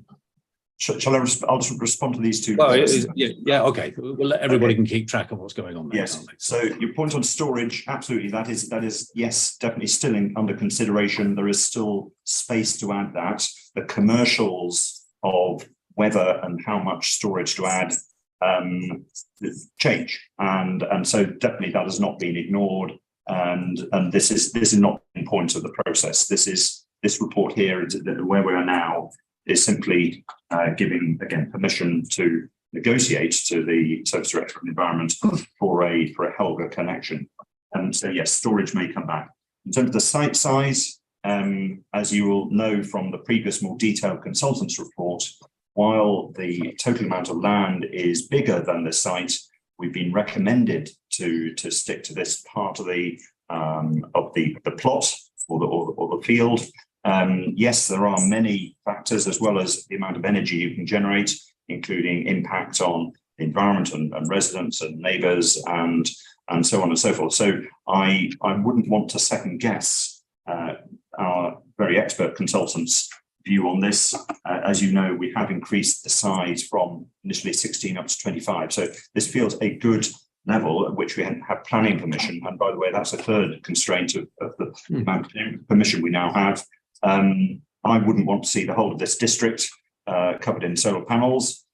Shall I? I'll just respond to these two. Well, yeah, okay. Well, everybody can keep track of what's going on there. Yes. So your point on storage, absolutely. That is yes, definitely still under consideration. There is still space to add that. The commercials of whether and how much storage to add change, and so definitely that has not been ignored. And this is not the point of the process. This report here is where we are now is simply giving again permission to negotiate to the Service Director of the Environment for a Helga connection. And so yes, storage may come back. In terms of the site size, as you will know from the previous more detailed consultants report, while the total amount of land is bigger than the site, we've been recommended to stick to this part of the plot or the field. Yes, there are many factors as well as the amount of energy you can generate, including impact on the environment and residents and neighbours and so on and so forth. So I wouldn't want to second guess our very expert consultants' view on this. As you know, we have increased the size from initially 16 up to 25. So this feels a good level at which we have planning permission. And by the way, that's a third constraint of the amount of permission we now have. I wouldn't want to see the whole of this district covered in solar panels.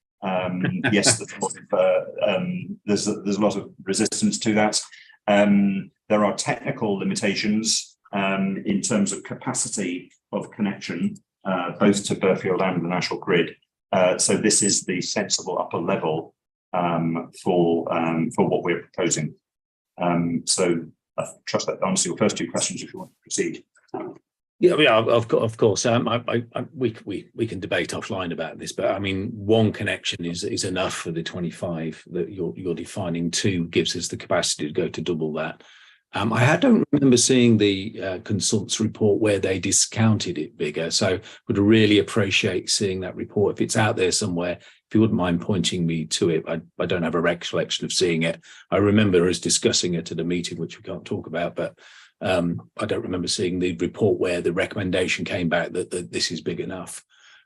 Yes, there's a lot of resistance to that. There are technical limitations in terms of capacity of connection, both to Burfield and the national grid. So this is the sensible upper level for what we're proposing. So I trust that answers your first two questions if you want to proceed. Yeah, of course. We can debate offline about this, but I mean, one connection is enough for the 25 that you're defining. Two gives us the capacity to go to double that. I don't remember seeing the consultants report where they discounted it bigger, so would really appreciate seeing that report. If it's out there somewhere, if you wouldn't mind pointing me to it. I don't have a recollection of seeing it. I remember us discussing it at a meeting, which we can't talk about, but I don't remember seeing the report where the recommendation came back that this is big enough,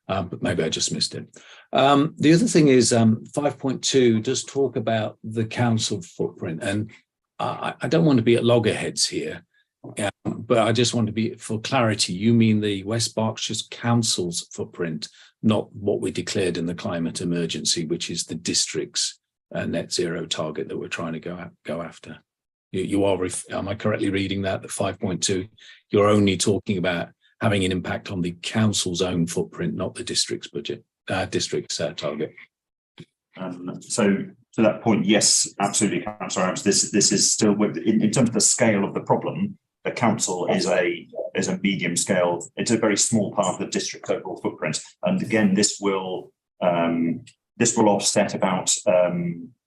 but maybe I just missed it. The other thing is 5.2 does talk about the council footprint, and I don't want to be at loggerheads here, but I just want to be, for clarity, you mean the West Berkshire Council's footprint, not what we declared in the climate emergency, which is the district's net zero target that we're trying to go after. You are, am I correctly reading that, the 5.2, you're only talking about having an impact on the council's own footprint, not the district's budget, district's target? So to that point, yes, absolutely, Councillor Adams. This is still, in terms of the scale of the problem, the council is a medium scale. It's a very small part of the district's overall footprint, and again, this will offset about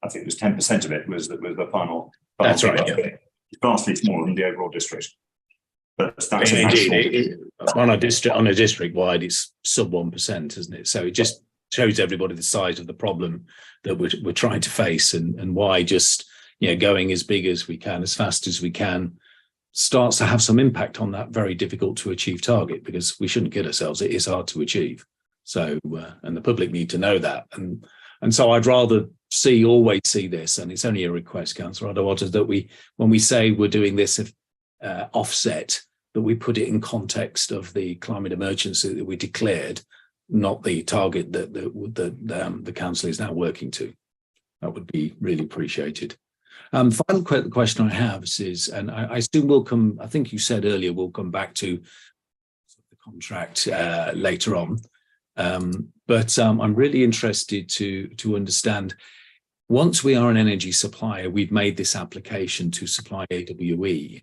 I think it was 10% of it was the final. That's right. Yeah. It's vastly smaller than the overall district. But that's indeed, on a district wide, it's sub 1%, isn't it? So it just shows everybody the size of the problem that we're trying to face, and why just going as big as we can, as fast as we can, starts to have some impact on that very difficult to achieve target, because we shouldn't kid ourselves, it is hard to achieve. So and the public need to know that, and so I'd rather always see this, and it's only a request, Councillor Adewale, that when we say we're doing this offset, that we put it in context of the climate emergency that we declared, not the target that the council is now working to. That would be really appreciated. Final question I have is, and I assume we'll come, I think you said earlier, we'll come back to the contract later on. But I'm really interested to understand, once we are an energy supplier, we've made this application to supply AWE.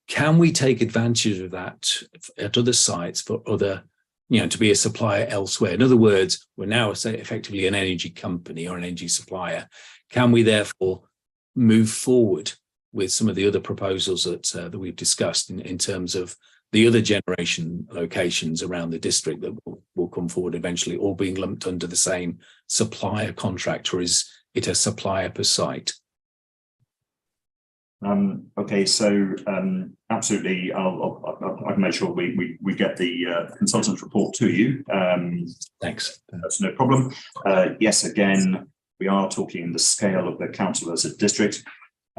Can we take advantage of that at other sites for other, to be a supplier elsewhere? In other words, we're now effectively an energy company or an energy supplier. Can we therefore move forward with some of the other proposals that we've discussed in terms of the other generation locations around the district that will come forward eventually, all being lumped under the same supplier contract, or is it a supplier per site? Okay, so absolutely, I'll make sure we get the consultant's report to you. Thanks. That's no problem. Yes, again, we are talking the scale of the council as a district.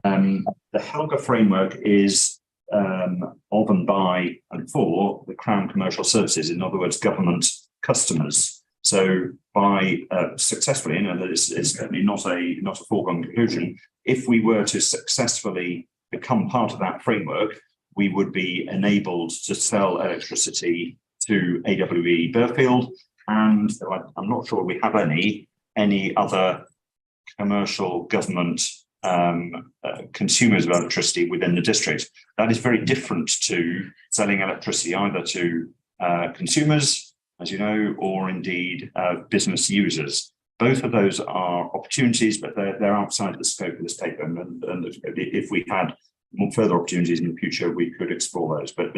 The Helga framework is of and by and for the Crown Commercial Services, in other words, government customers. So by successfully, and it's certainly not a foregone conclusion, if we were to successfully become part of that framework, we would be enabled to sell electricity to AWE Burfield, and I'm not sure we have any other commercial government consumers of electricity within the district. That is very different to selling electricity either to consumers, as you know, or indeed business users. Both of those are opportunities, but they're outside the scope of this paper. And if we had more further opportunities in the future, we could explore those. But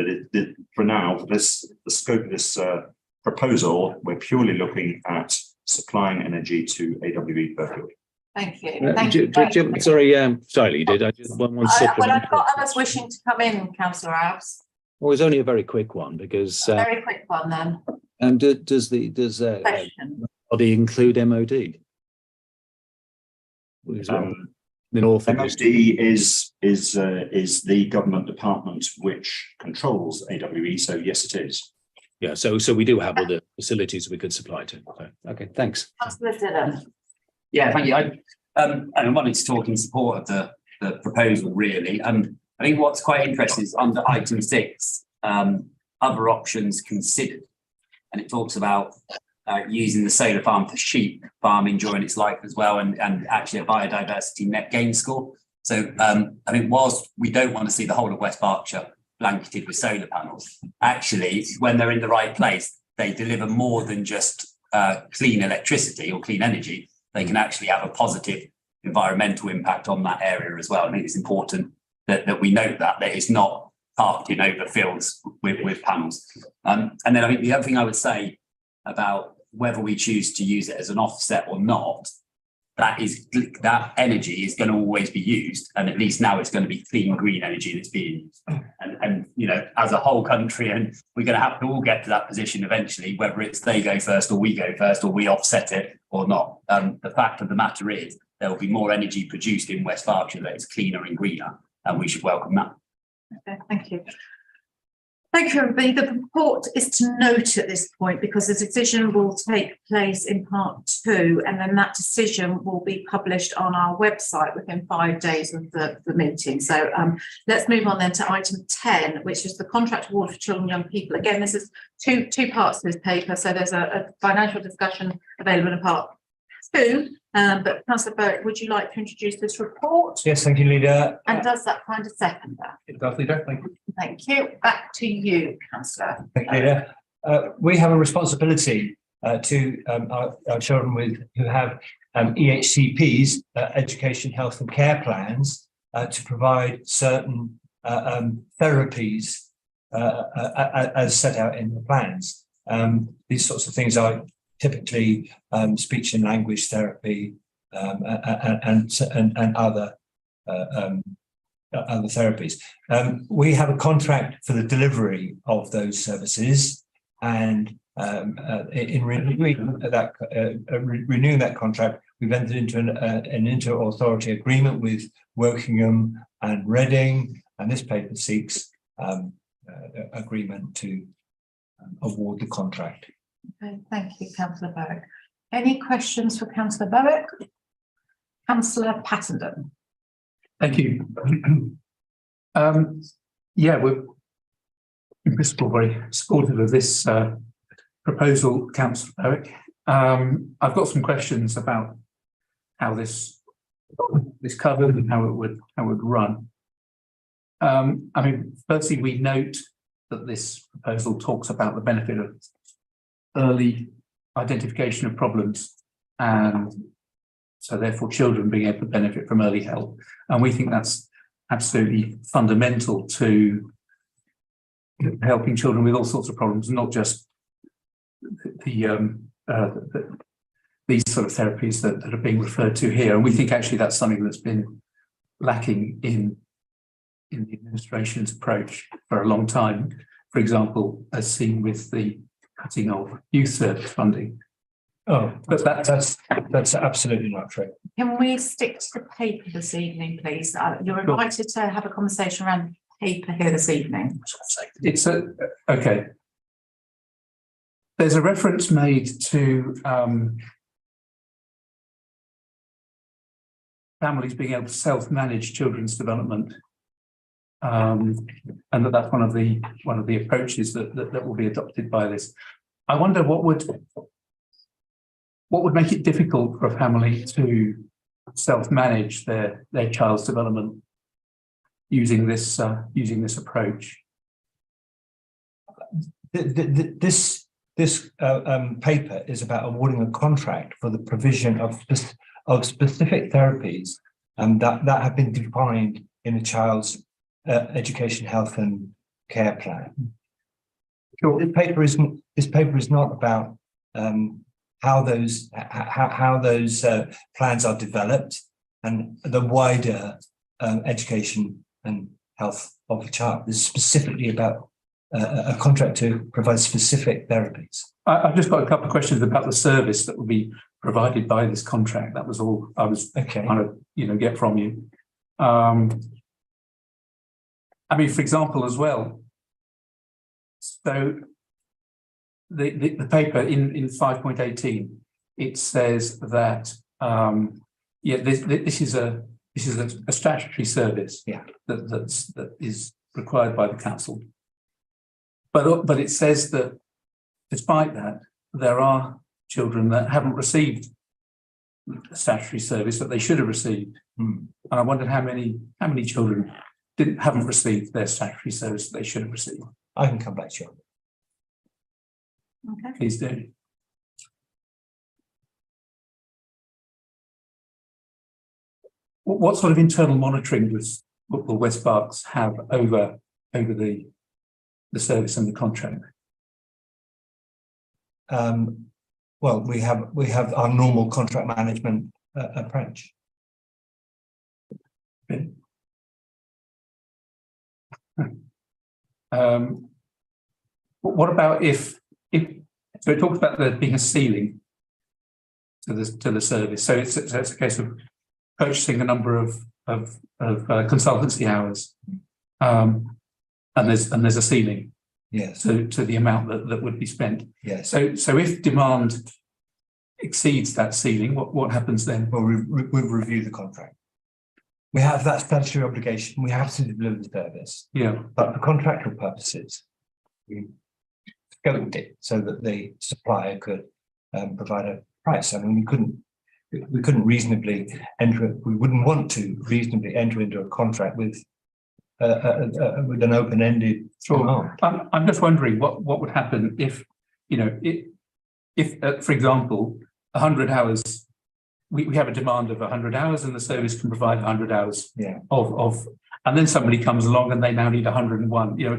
for now, for the scope of this proposal, we're purely looking at supplying energy to AWE Burfield. Thank you. Thank you. Sorry, Lee, did I just one Well, I've got others wishing to come in, Councillor Alves. Well, it's only a very quick one because. Very quick one then. And does body include MOD? MOD is the government department which controls AWE. So yes, it is. Yeah. So we do have other facilities we could supply to. So, okay. Thanks. Councillor Dillon. Yeah, thank you. I wanted to talk in support of the proposal, really. I think what's quite interesting is under item 6, other options considered. And it talks about using the solar farm for sheep farming during its life as well, and actually a biodiversity net gain score. So I think whilst we don't want to see the whole of West Berkshire blanketed with solar panels, actually, when they're in the right place, they deliver more than just clean electricity or clean energy. They can actually have a positive environmental impact on that area as well. I think it's important that we note that it's not carpeting over fields with panels. And then I think the other thing I would say about whether we choose to use it as an offset or not, that energy is going to always be used, and at least now it's going to be clean green energy that's being used. And you know, as a whole country, and we're going to have to all get to that position eventually, whether it's they go first or we go first or we offset it or not. The fact of the matter is there will be more energy produced in West Berkshire that is cleaner and greener, and we should welcome that. Okay, thank you. Thank you, everybody. The report is to note at this point because the decision will take place in part 2, and then that decision will be published on our website within 5 days of the meeting. So let's move on then to item 10, which is the contract award for children and young people. Again, this is two parts of this paper. So there's a financial discussion available in part 2. But Councillor Berwick, would you like to introduce this report? Yes, thank you, Leader. And does that find a seconder? It does, Leader. Thank you. Thank you. Back to you, Councillor. Thank you, Leader. We have a responsibility to our children who have EHCPs, education, health and care plans, to provide certain therapies as set out in the plans. These sorts of things are typically speech and language therapy and other therapies. We have a contract for the delivery of those services, and in renewing that contract, we've entered into an inter-authority agreement with Wokingham and Reading, and this paper seeks agreement to award the contract. Okay, thank you, Councillor Berwick. Any questions for Councillor Berwick? Councillor Pattenden. Thank you. Yeah, we're in principle very supportive of this proposal, Councillor Berwick. I've got some questions about how this covered and how it would run. I mean, firstly, we note that this proposal talks about the benefit of early identification of problems, and so therefore children being able to benefit from early help. And we think that's absolutely fundamental to helping children with all sorts of problems, not just these sort of therapies that are being referred to here. And we think actually that's something that's been lacking in in the administration's approach for a long time. For example, as seen with the cutting of youth service funding. Oh, but that's absolutely not true. Can we stick to the paper this evening, please? You're Sure. invited to have a conversation around paper here this evening. It's okay. There's a reference made to families being able to self-manage children's development, and that's one of the approaches that will be adopted by this. I wonder what would make it difficult for a family to self-manage their child's development using this approach. This paper is about awarding a contract for the provision of specific therapies that have been defined in a child's education, health and care plan. Sure. This paper is not about how those plans are developed and the wider education and health of the child. This is specifically about a contract to provide specific therapies. I've just got a couple of questions about the service that will be provided by this contract. That was all I was trying to get from you. I mean, for example, as well. So the paper in 5.18, it says that this is a statutory service that is required by the council. But it says that despite that, there are children that haven't received a statutory service that they should have received. And I wondered how many children haven't received their statutory service that they should have received. I can come back to you. Okay. Please do. What sort of internal monitoring will West Berks have over the service and the contract? Well, we have our normal contract management approach. Okay. What about if so it talks about there being a ceiling to the service, so it's a case of purchasing a number of consultancy hours, and there's a ceiling, yes, to the amount that would be spent. Yes. So if demand exceeds that ceiling, what happens then? Well, we'll review the contract. We have that statutory obligation. We have to deliver the service. Yeah. But for contractual purposes, we scoped it so that the supplier could provide a price. I mean, we couldn't reasonably we wouldn't want to reasonably enter into a contract with an open-ended demand. I'm just wondering what would happen if for example 100 hours, we have a demand of 100 hours and the service can provide 100 hours of and then somebody comes along and they now need 101. A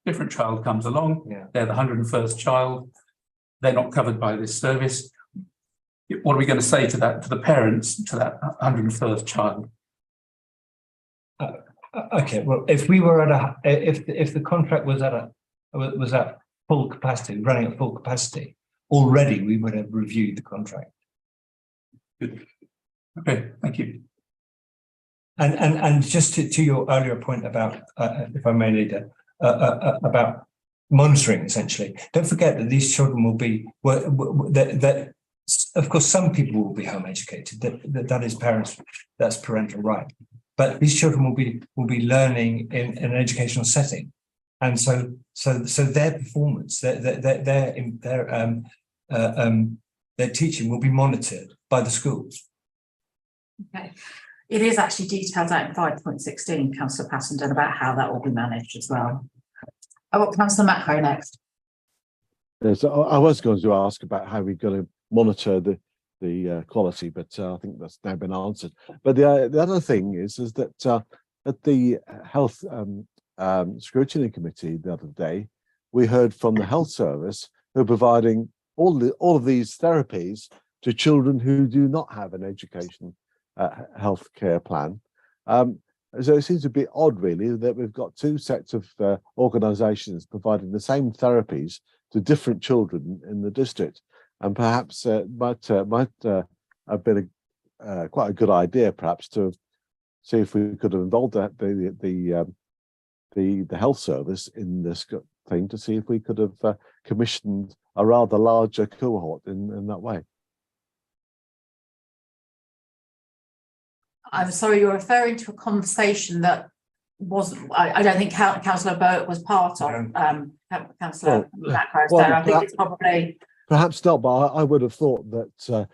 different child comes along, they're the 101st child, they're not covered by this service. What are we going to say to the parents, to that 101st child? Okay, well, if we were at if the contract was at full capacity, running at full capacity, already we would have reviewed the contract. Good. Okay, thank you. And just to your earlier point about, if I may, Leader, about monitoring, essentially, don't forget that these children will be that. Of course, some people will be home educated. That is parents. That's parental right. But these children will be learning in an educational setting, and so their performance, their teaching will be monitored by the schools. Okay. It is actually detailed out in 5.16, Councillor Passenden, about how that will be managed as well. Oh, Councillor Macro next. Yes, I was going to ask about how we're going to monitor the quality, but I think that's now been answered. But the other thing is that at the Health Scrutiny Committee the other day, we heard from the Health Service who are providing all of these therapies to children who do not have an education health care plan. So it seems a bit odd, really, that we've got two sets of organisations providing the same therapies to different children in the district, and perhaps might have been quite a good idea, perhaps, to see if we could have involved the health service in this thing, to see if we could have commissioned a rather larger cohort in that way. I'm sorry, you're referring to a conversation that wasn't, I don't think Councillor Bowick was part of, Councillor Macro, so I think it's probably... Perhaps not, but I would have thought that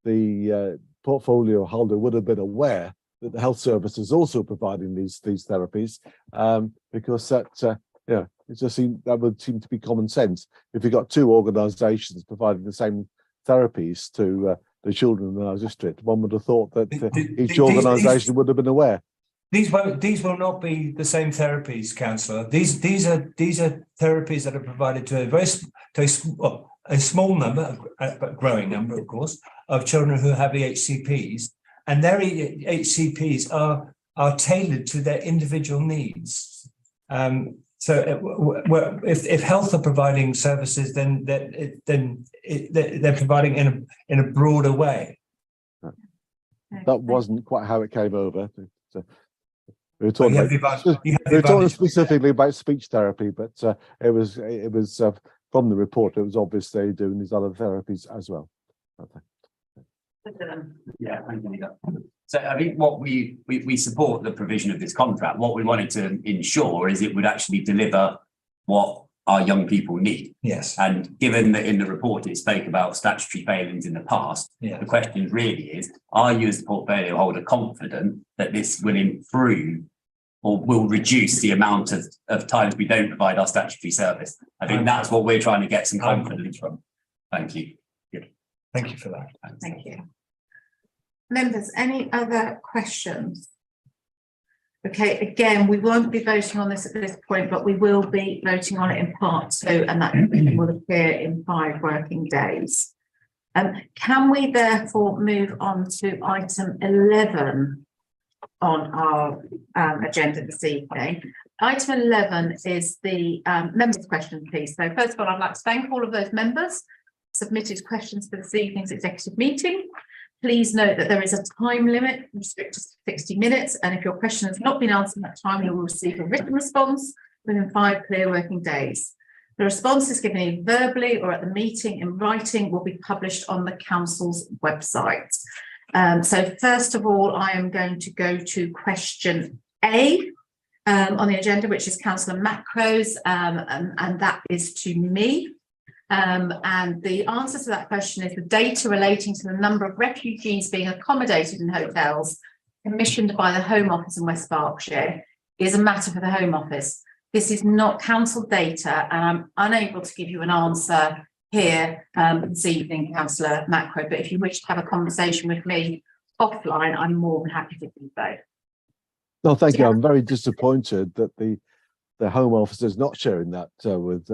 the portfolio holder would have been aware that the health service is also providing these therapies, because that it just that would seem to be common sense. If you've got two organisations providing the same therapies to the children in our district, one would have thought that each organisation would have been aware. These will not be the same therapies, Councillor. These are therapies that are provided to a small number, but growing number, of course, of children who have EHCPs, and their HCPs are tailored to their individual needs. So if health are providing services, then they're providing in a broader way. That wasn't quite how it came over. We were talking specifically about speech therapy, but it was from the report. It was obvious they're doing these other therapies as well. Yeah, thank you. So I think what we support the provision of this contract. What we wanted to ensure is it would actually deliver what our young people need. Yes. And given that in the report it spoke about statutory failings in the past, the question really is, are you as the portfolio holder confident that this will improve or will reduce the amount of times we don't provide our statutory service? I think that's what we're trying to get some confidence from. Thank you. Good. Thank you for that. Thank you. Members, any other questions? Okay, again, we won't be voting on this at this point, but we will be voting on it in part 2, and that will appear in 5 working days. Can we therefore move on to item 11 on our agenda this evening? Item 11 is the members' question, please. So first of all, I'd like to thank all of those members who submitted questions for this evening's executive meeting. Please note that there is a time limit restricted to 60 minutes, and if your question has not been answered in that time, you will receive a written response within 5 clear working days. The responses given either verbally or at the meeting in writing will be published on the council's website. So first of all, I am going to go to question A on the agenda, which is Councillor Macro's, and that is to me. And the answer to that question is the data relating to the number of refugees being accommodated in hotels commissioned by the Home Office in West Berkshire is a matter for the Home Office. This is not council data, and I'm unable to give you an answer here this evening, Councillor Macro, but if you wish to have a conversation with me offline, I'm more than happy to do so. No, thank you. I'm very disappointed that the Home Office is not sharing that with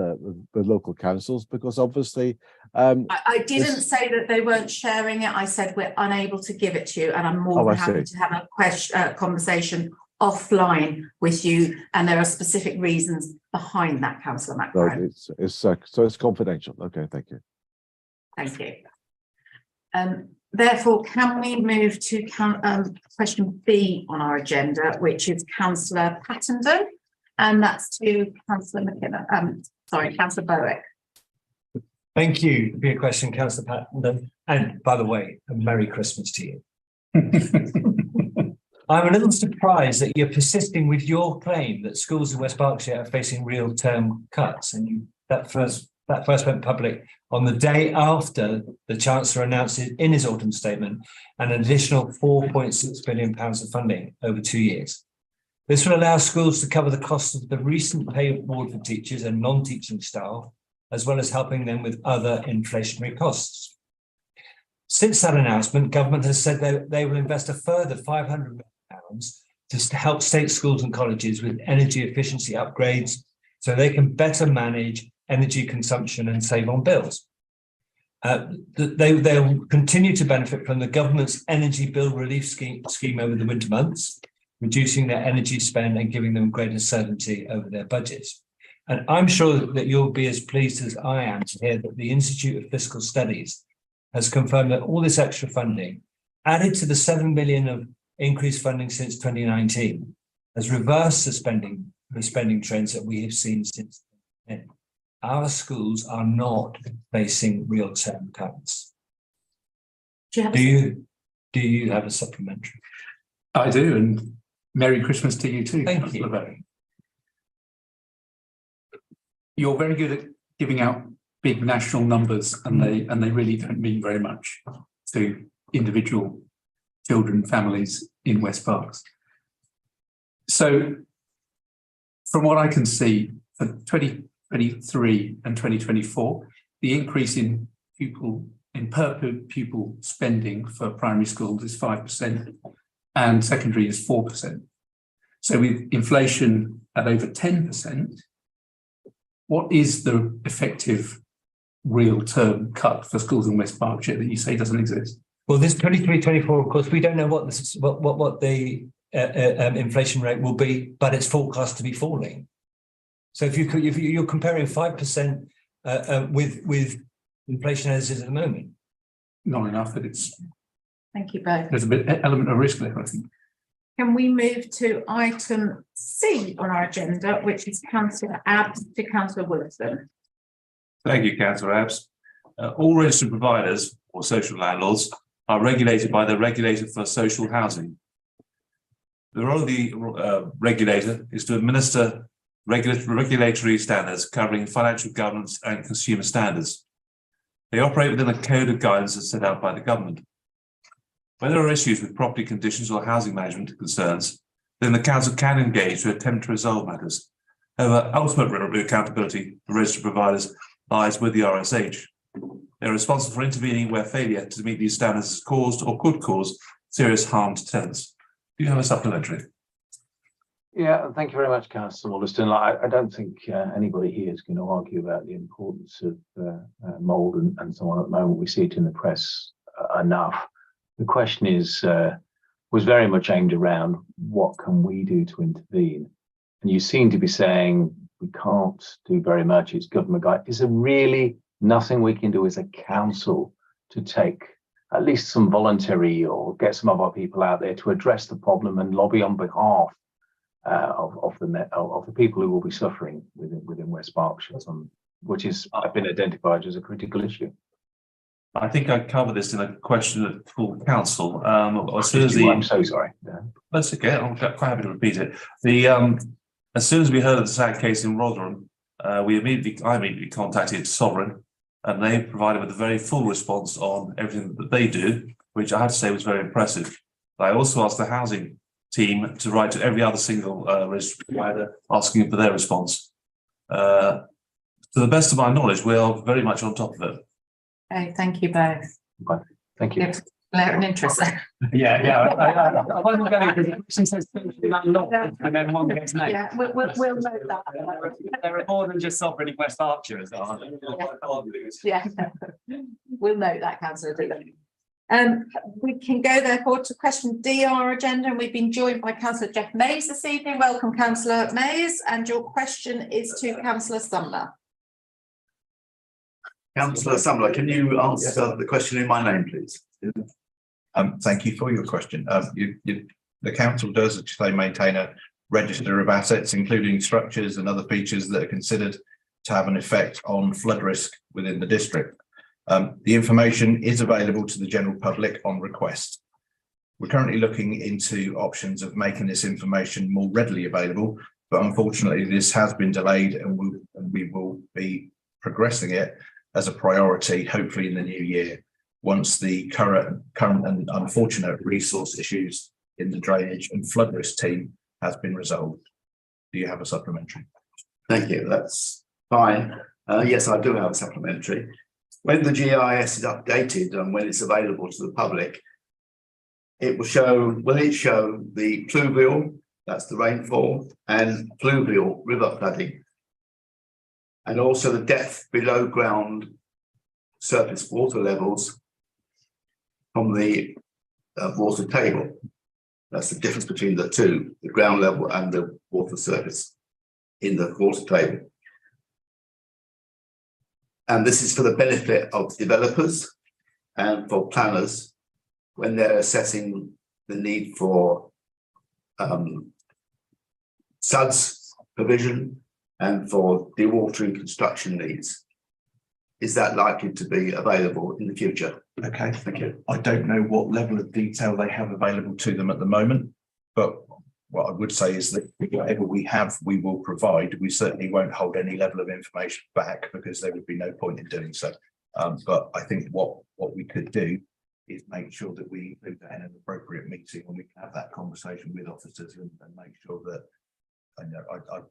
local councils, because obviously I didn't say that they weren't sharing it. I said we're unable to give it to you, and I'm more than happy to have a conversation offline with you, and there are specific reasons behind that, Councillor Macro. No, so it's confidential. Okay, thank you. Thank you. Therefore, can we move to question B on our agenda, which is Councillor Pattenden? And that's to Councillor McKenna. Councillor Bowick. Thank you for your question, Councillor Pattenden. And by the way, a Merry Christmas to you. I'm a little surprised that you're persisting with your claim that schools in West Berkshire are facing real term cuts, and that first went public on the day after the Chancellor announced in his autumn statement an additional £4.6 billion of funding over 2 years. This will allow schools to cover the cost of the recent pay award for teachers and non-teaching staff, as well as helping them with other inflationary costs. Since that announcement, government has said they will invest a further £500 million to help state schools and colleges with energy efficiency upgrades so they can better manage energy consumption and save on bills. They'll continue to benefit from the government's energy bill relief scheme over the winter months, reducing their energy spend and giving them greater certainty over their budgets. And I'm sure that you'll be as pleased as I am to hear that the Institute of Fiscal Studies has confirmed that all this extra funding, added to the 7 million of increased funding since 2019, has reversed the spending trends that we have seen since then. Our schools are not facing real-term cuts. Do you have a supplementary? I do, and Merry Christmas to you too. Thank you. You're very good at giving out big national numbers, and they really don't mean very much to individual children, families in West Berks. So from what I can see for 2023 and 2024, the increase in per pupil spending for primary schools is 5% and secondary is 4%. So with inflation at over 10%, what is the effective real term cut for schools in West Berkshire that you say doesn't exist? Well, this 23-24, of course, we don't know what the inflation rate will be, but it's forecast to be falling. So if you're comparing 5% with inflation as it is at the moment, not enough that it's. Thank you both. There's a bit element of risk there, I think. Can we move to item C on our agenda, which is Councillor Abbs to Councillor Wilson? Thank you, Councillor Abbs. All registered providers or social landlords are regulated by the Regulator for Social Housing. The role of the regulator is to administer regulatory standards covering financial governance and consumer standards. They operate within a code of guidance that's set out by the government. When there are issues with property conditions or housing management concerns, then the council can engage to attempt to resolve matters. However, ultimate accountability for registered providers lies with the RSH. They're responsible for intervening where failure to meet these standards has caused or could cause serious harm to tenants. Do you have a supplementary? Yeah, thank you very much, Councillor Wollaston. I don't think anybody here is going to argue about the importance of mould and so on at the moment. We see it in the press enough. The question was very much aimed around what can we do to intervene? And you seem to be saying we can't do very much, it's government guide. Is there really nothing we can do as a council to take at least some voluntary or get some of our people out there to address the problem and lobby on behalf of the people who will be suffering within West Berkshire, which has been identified as a critical issue? I think I covered this in a question at full council. I'm so sorry. Yeah. That's okay. I'm quite happy to repeat it. As soon as we heard of the sad case in Rotherham, I immediately contacted Sovereign, and they provided with a very full response on everything that they do, which I have to say was very impressive. I also asked the housing team to write to every other single registered provider asking for their response. To the best of my knowledge, we are very much on top of it. Okay, thank you both. Okay, thank you. An interest there. I wasn't going to, since there's and then one gets named. Yeah, we'll note that. There are more than just Sovereign in West Berkshire, as are there? Yeah, we'll note that, Councillor Dillon. We can go therefore to question D on our agenda, and we've been joined by Councillor Jeff Mays this evening. Welcome, Councillor Mays, and your question is to Councillor Sumner. Councillor Sumner, can you answer the question in my name, please? Thank you for your question. The council does, as they maintain a register of assets, including structures and other features that are considered to have an effect on flood risk within the district. The information is available to the general public on request. We're currently looking into options of making this information more readily available, but unfortunately this has been delayed, and we will be progressing it as a priority, hopefully in the new year, once the current and unfortunate resource issues in the drainage and flood risk team has been resolved. Do you have a supplementary? Thank you, that's fine. Yes, I do have a supplementary. When the GIS is updated and when it's available to the public, it will show, the pluvial, that's the rainfall, and fluvial river flooding, and also the depth below ground surface water levels from the water table. That's the difference between the two, the ground level and the water surface in the water table. And this is for the benefit of developers and for planners when they're assessing the need for SUDS provision and for dewatering construction needs. Is that likely to be available in the future? Okay, thank you. I don't know what level of detail they have available to them at the moment, but what I would say is that whatever we have, we will provide. We certainly won't hold any level of information back because there would be no point in doing so. But I think what we could do is make sure that we include that in an appropriate meeting and we can have that conversation with officers and make sure that,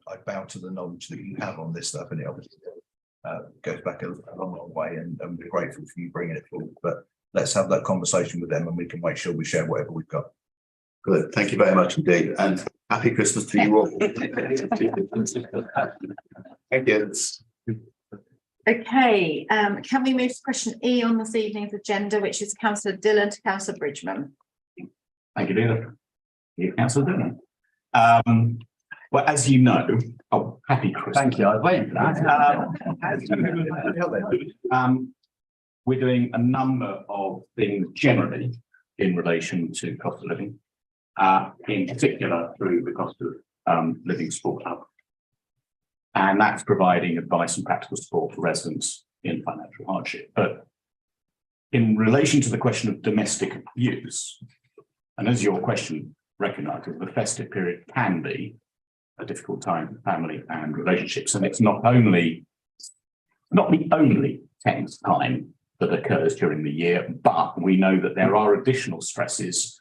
I bow to the knowledge that you have on this stuff, and it obviously goes back a long way, and we're grateful for you bringing it forward. But let's have that conversation with them and we can make sure we share whatever we've got. Good, thank you very much indeed, and happy Christmas to you all. Thank you. Okay, can we move to question E on this evening's agenda, which is Councillor Dillon to Councillor Bridgman? Thank you, Leila. Councillor Dillon. Well, as you know, happy Christmas. Thank you. I was waiting for that. We're doing a number of things generally in relation to cost of living, in particular through the cost of living support hub. And that's providing advice and practical support for residents in financial hardship. But in relation to the question of domestic abuse, and as your question recognises, the festive period can be a difficult time for family and relationships. And it's not the only tense time that occurs during the year, but we know that there are additional stresses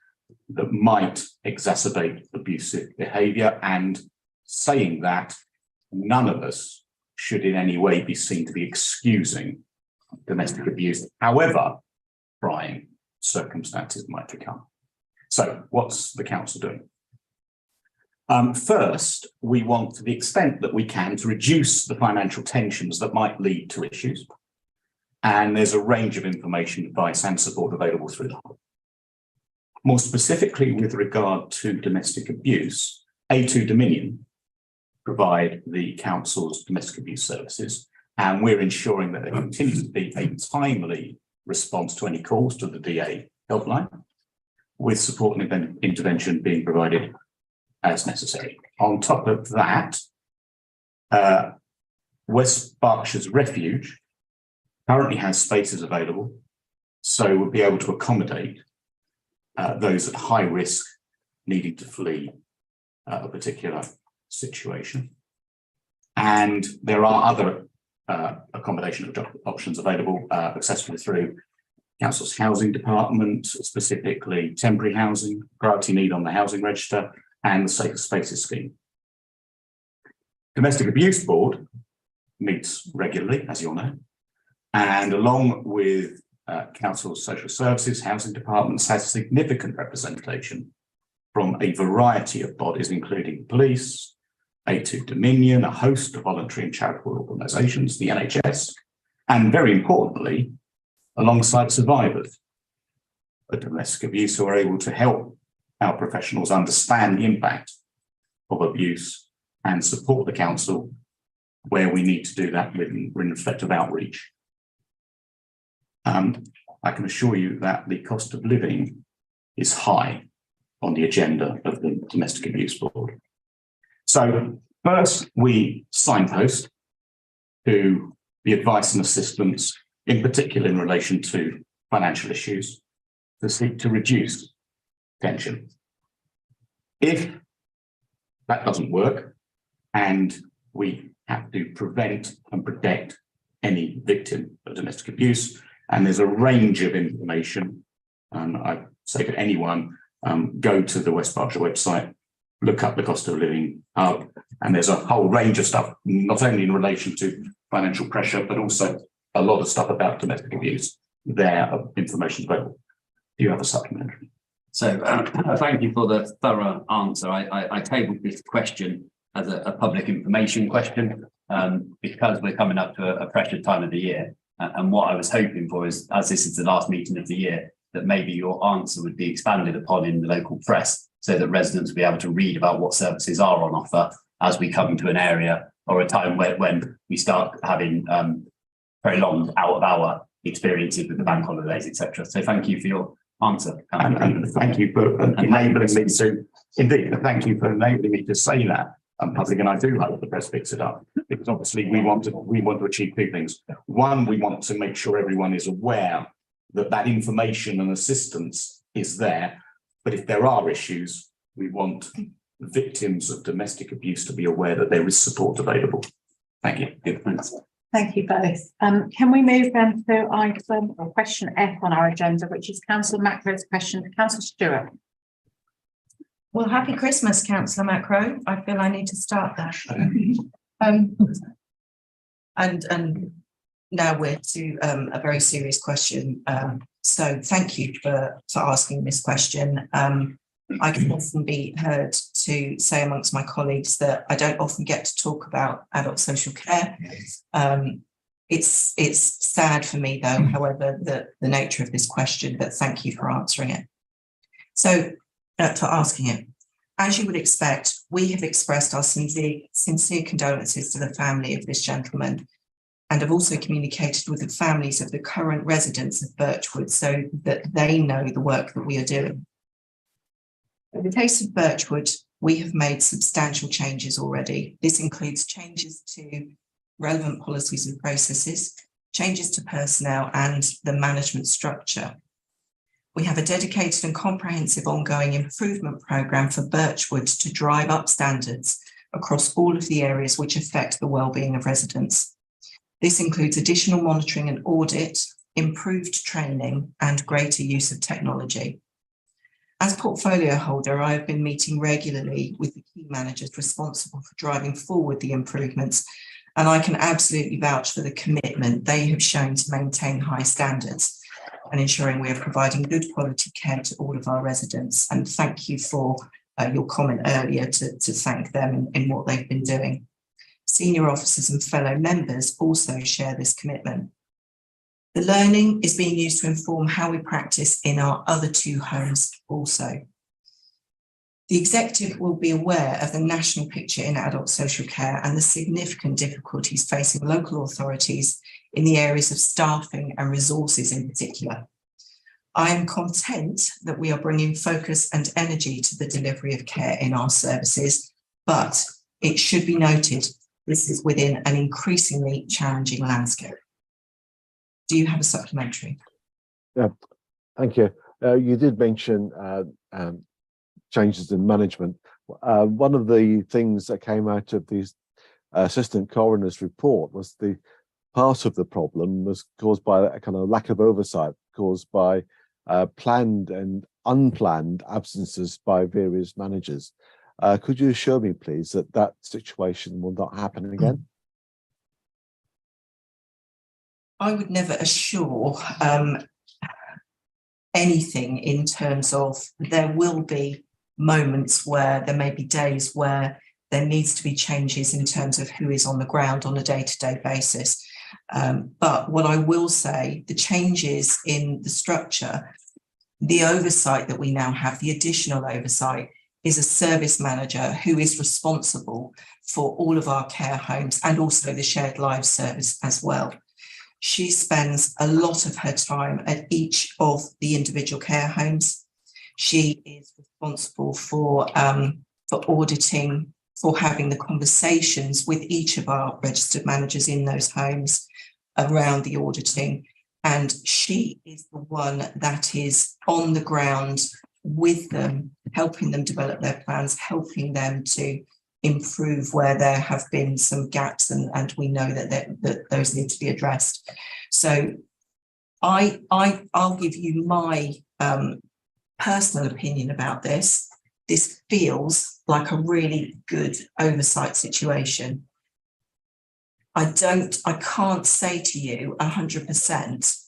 that might exacerbate abusive behaviour. And saying that, none of us should in any way be seen to be excusing domestic abuse, however trying circumstances might become. So what's the council doing? First, we want, to the extent that we can, to reduce the financial tensions that might lead to issues. And there's a range of information, advice and support available through the hub. More specifically, with regard to domestic abuse, A2 Dominion provide the council's domestic abuse services, and we're ensuring that there continues to be a timely response to any calls to the DA helpline, with support and intervention being provided as necessary. On top of that, West Berkshire's Refuge currently has spaces available, so we'll be able to accommodate those at high risk needing to flee a particular situation. And there are other accommodation options available accessible through Council's housing department, specifically temporary housing, priority need on the housing register, and the Safer Spaces scheme. Domestic Abuse Board meets regularly, as you all know, and along with Council's social services, housing departments, has significant representation from a variety of bodies, including police, A2 Dominion, a host of voluntary and charitable organisations, the NHS, and very importantly, alongside survivors of domestic abuse who are able to help our professionals understand the impact of abuse and support the council where we need to do that in respect of outreach. I can assure you that the cost of living is high on the agenda of the Domestic Abuse Board. So first, we signpost to the advice and assistance, in particular in relation to financial issues, to seek to reduce tension. If that doesn't work and we have to prevent and protect any victim of domestic abuse, and there's a range of information, and I say to anyone, go to the West Berkshire website, look up the cost of living hub, and there's a whole range of stuff, not only in relation to financial pressure, but also a lot of stuff about domestic abuse. There information available. Do you have a supplementary? So thank you for the thorough answer. I tabled this question as a public information question because we're coming up to a pressured time of the year. And what I was hoping for is, as this is the last meeting of the year, that maybe your answer would be expanded upon in the local press so that residents will be able to read about what services are on offer as we come to an area or a time when we start having very long out-of-hour experiences with the bank holidays, etc. So thank you for your answer. And thank you for enabling me to, indeed, thank you for enabling me to say that. Public, and I do hope the press picks it up, because obviously we want to achieve two things. One, we want to make sure everyone is aware that that information and assistance is there. But if there are issues, we want victims of domestic abuse to be aware that there is support available. Thank you. Good, thanks. Thank you both. Can we move then to item or question F on our agenda, which is Councillor Macro's question to Councillor Stewart. Well, happy Christmas, Councillor Macro. I feel I need to start that. And now we're to a very serious question. So thank you for asking this question. I can often be heard to say amongst my colleagues that I don't often get to talk about adult social care. It's sad for me though, however, the nature of this question, but thank you for answering it. So for asking it. As you would expect, we have expressed our sincere condolences to the family of this gentleman and have also communicated with the families of the current residents of Birchwood so that they know the work that we are doing. In the case of Birchwood, we have made substantial changes already. This includes changes to relevant policies and processes, changes to personnel and the management structure. We have a dedicated and comprehensive ongoing improvement programme for Birchwood to drive up standards across all of the areas which affect the wellbeing of residents. This includes additional monitoring and audit, improved training and greater use of technology. As portfolio holder, I have been meeting regularly with the key managers responsible for driving forward the improvements, and I can absolutely vouch for the commitment they have shown to maintain high standards and ensuring we are providing good quality care to all of our residents. And thank you for your comment earlier to thank them in what they've been doing. Senior officers and fellow members also share this commitment. The learning is being used to inform how we practice in our other two homes also. The executive will be aware of the national picture in adult social care and the significant difficulties facing local authorities in the areas of staffing and resources in particular. I am content that we are bringing focus and energy to the delivery of care in our services, but it should be noted this is within an increasingly challenging landscape. Do you have a supplementary? Yeah, thank you. You did mention changes in management. One of the things that came out of the assistant coroner's report was the part of the problem was caused by a kind of lack of oversight, caused by planned and unplanned absences by various managers. Could you assure me, please, that that situation will not happen again? I would never assure anything in terms of there will be moments where there may be days where there needs to be changes in terms of who is on the ground on a day-to-day basis. But what I will say, the changes in the structure, the oversight that we now have, the additional oversight, is a service manager who is responsible for all of our care homes and also the shared lives service as well. She spends a lot of her time at each of the individual care homes. She is responsible for auditing, for having the conversations with each of our registered managers in those homes around the auditing. And she is the one that is on the ground with them, helping them develop their plans, helping them to improve where there have been some gaps and we know that those need to be addressed. So I'll give you my personal opinion about this. This feels like a really good oversight situation. I can't say to you 100%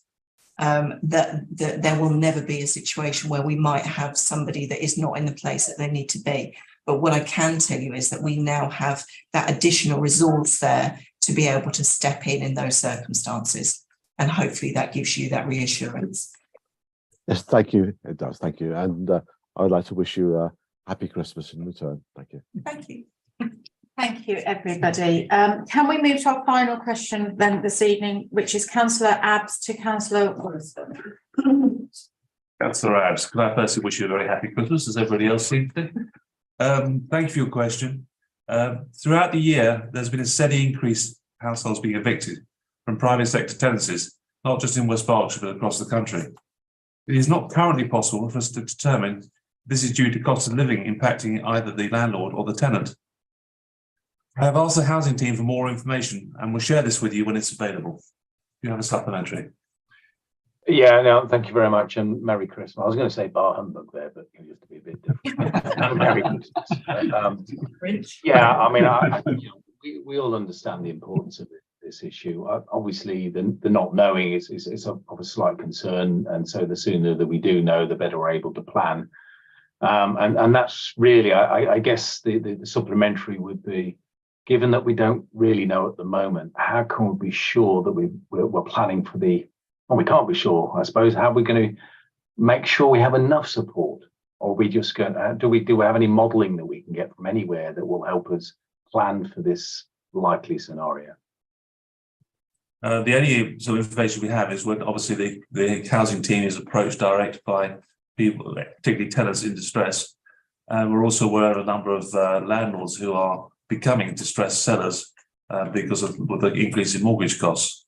that there will never be a situation where we might have somebody that is not in the place that they need to be. But what I can tell you is that we now have that additional resource there to be able to step in those circumstances. And hopefully that gives you that reassurance. Yes, thank you. It does. Thank you. And I'd like to wish you a happy Christmas in return. Thank you. Thank you. Thank you, everybody. Can we move to our final question then this evening, which is Councillor Abbs to Councillor Wollaston? Councillor Abbs, can I firstly wish you a very happy Christmas, as everybody else seems to? Thank you for your question. Throughout the year, there's been a steady increase in households being evicted from private sector tenancies, not just in West Berkshire, but across the country. It is not currently possible for us to determine this is due to cost of living impacting either the landlord or the tenant. I have asked the housing team for more information and will share this with you when it's available. Do you have a supplementary? Yeah, no, thank you very much, and Merry Christmas. I was going to say bar humbug there, but you have to be a bit different. Merry Christmas. Yeah, I mean, we all understand the importance of this issue. Obviously, the not knowing is of a slight concern, and so the sooner that we do know, the better we're able to plan. And that's really, I guess, the supplementary would be, given that we don't really know at the moment, how can we be sure that we're planning for the, well, we can't be sure, I suppose. How are we going to make sure we have enough support? Or are we just going to, do we have any modelling that we can get from anywhere that will help us plan for this likely scenario? The only sort of information we have is when obviously the housing team is approached direct by people, particularly tenants in distress. And we're also aware of a number of landlords who are becoming distressed sellers because of the increase in mortgage costs.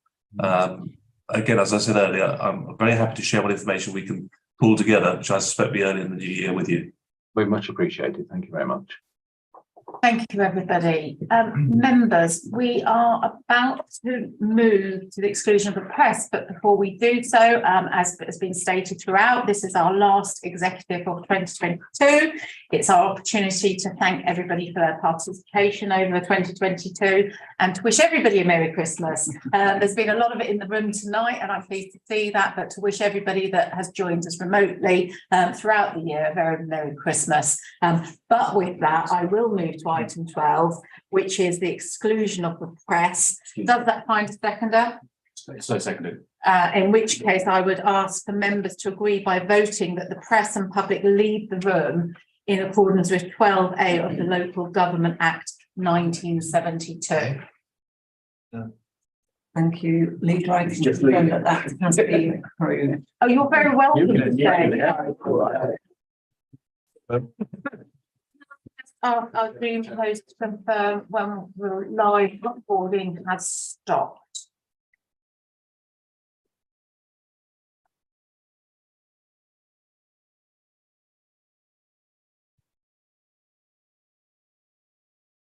Again, as I said earlier, I'm very happy to share what information we can pull together, which I suspect will be early in the new year with you. Very much appreciated. Thank you very much. Thank you, everybody. Members, we are about to move to the exclusion of the press, but before we do so, as has been stated throughout, this is our last executive of 2022. It's our opportunity to thank everybody for their participation over 2022 and to wish everybody a Merry Christmas. There's been a lot of it in the room tonight, and I'm pleased to see that, but to wish everybody that has joined us remotely throughout the year a very Merry Christmas. But with that, I will move to item 12, which is the exclusion of the press. Does that find a seconder? So seconded. In which case I would ask the members to agree by voting that the press and public leave the room in accordance with 12A of the Local Government Act 1972. Thank you, Leader. I can just confirm that has been approved. Oh, you're very welcome to stay. Our dream host to confirm when the live recording has stopped.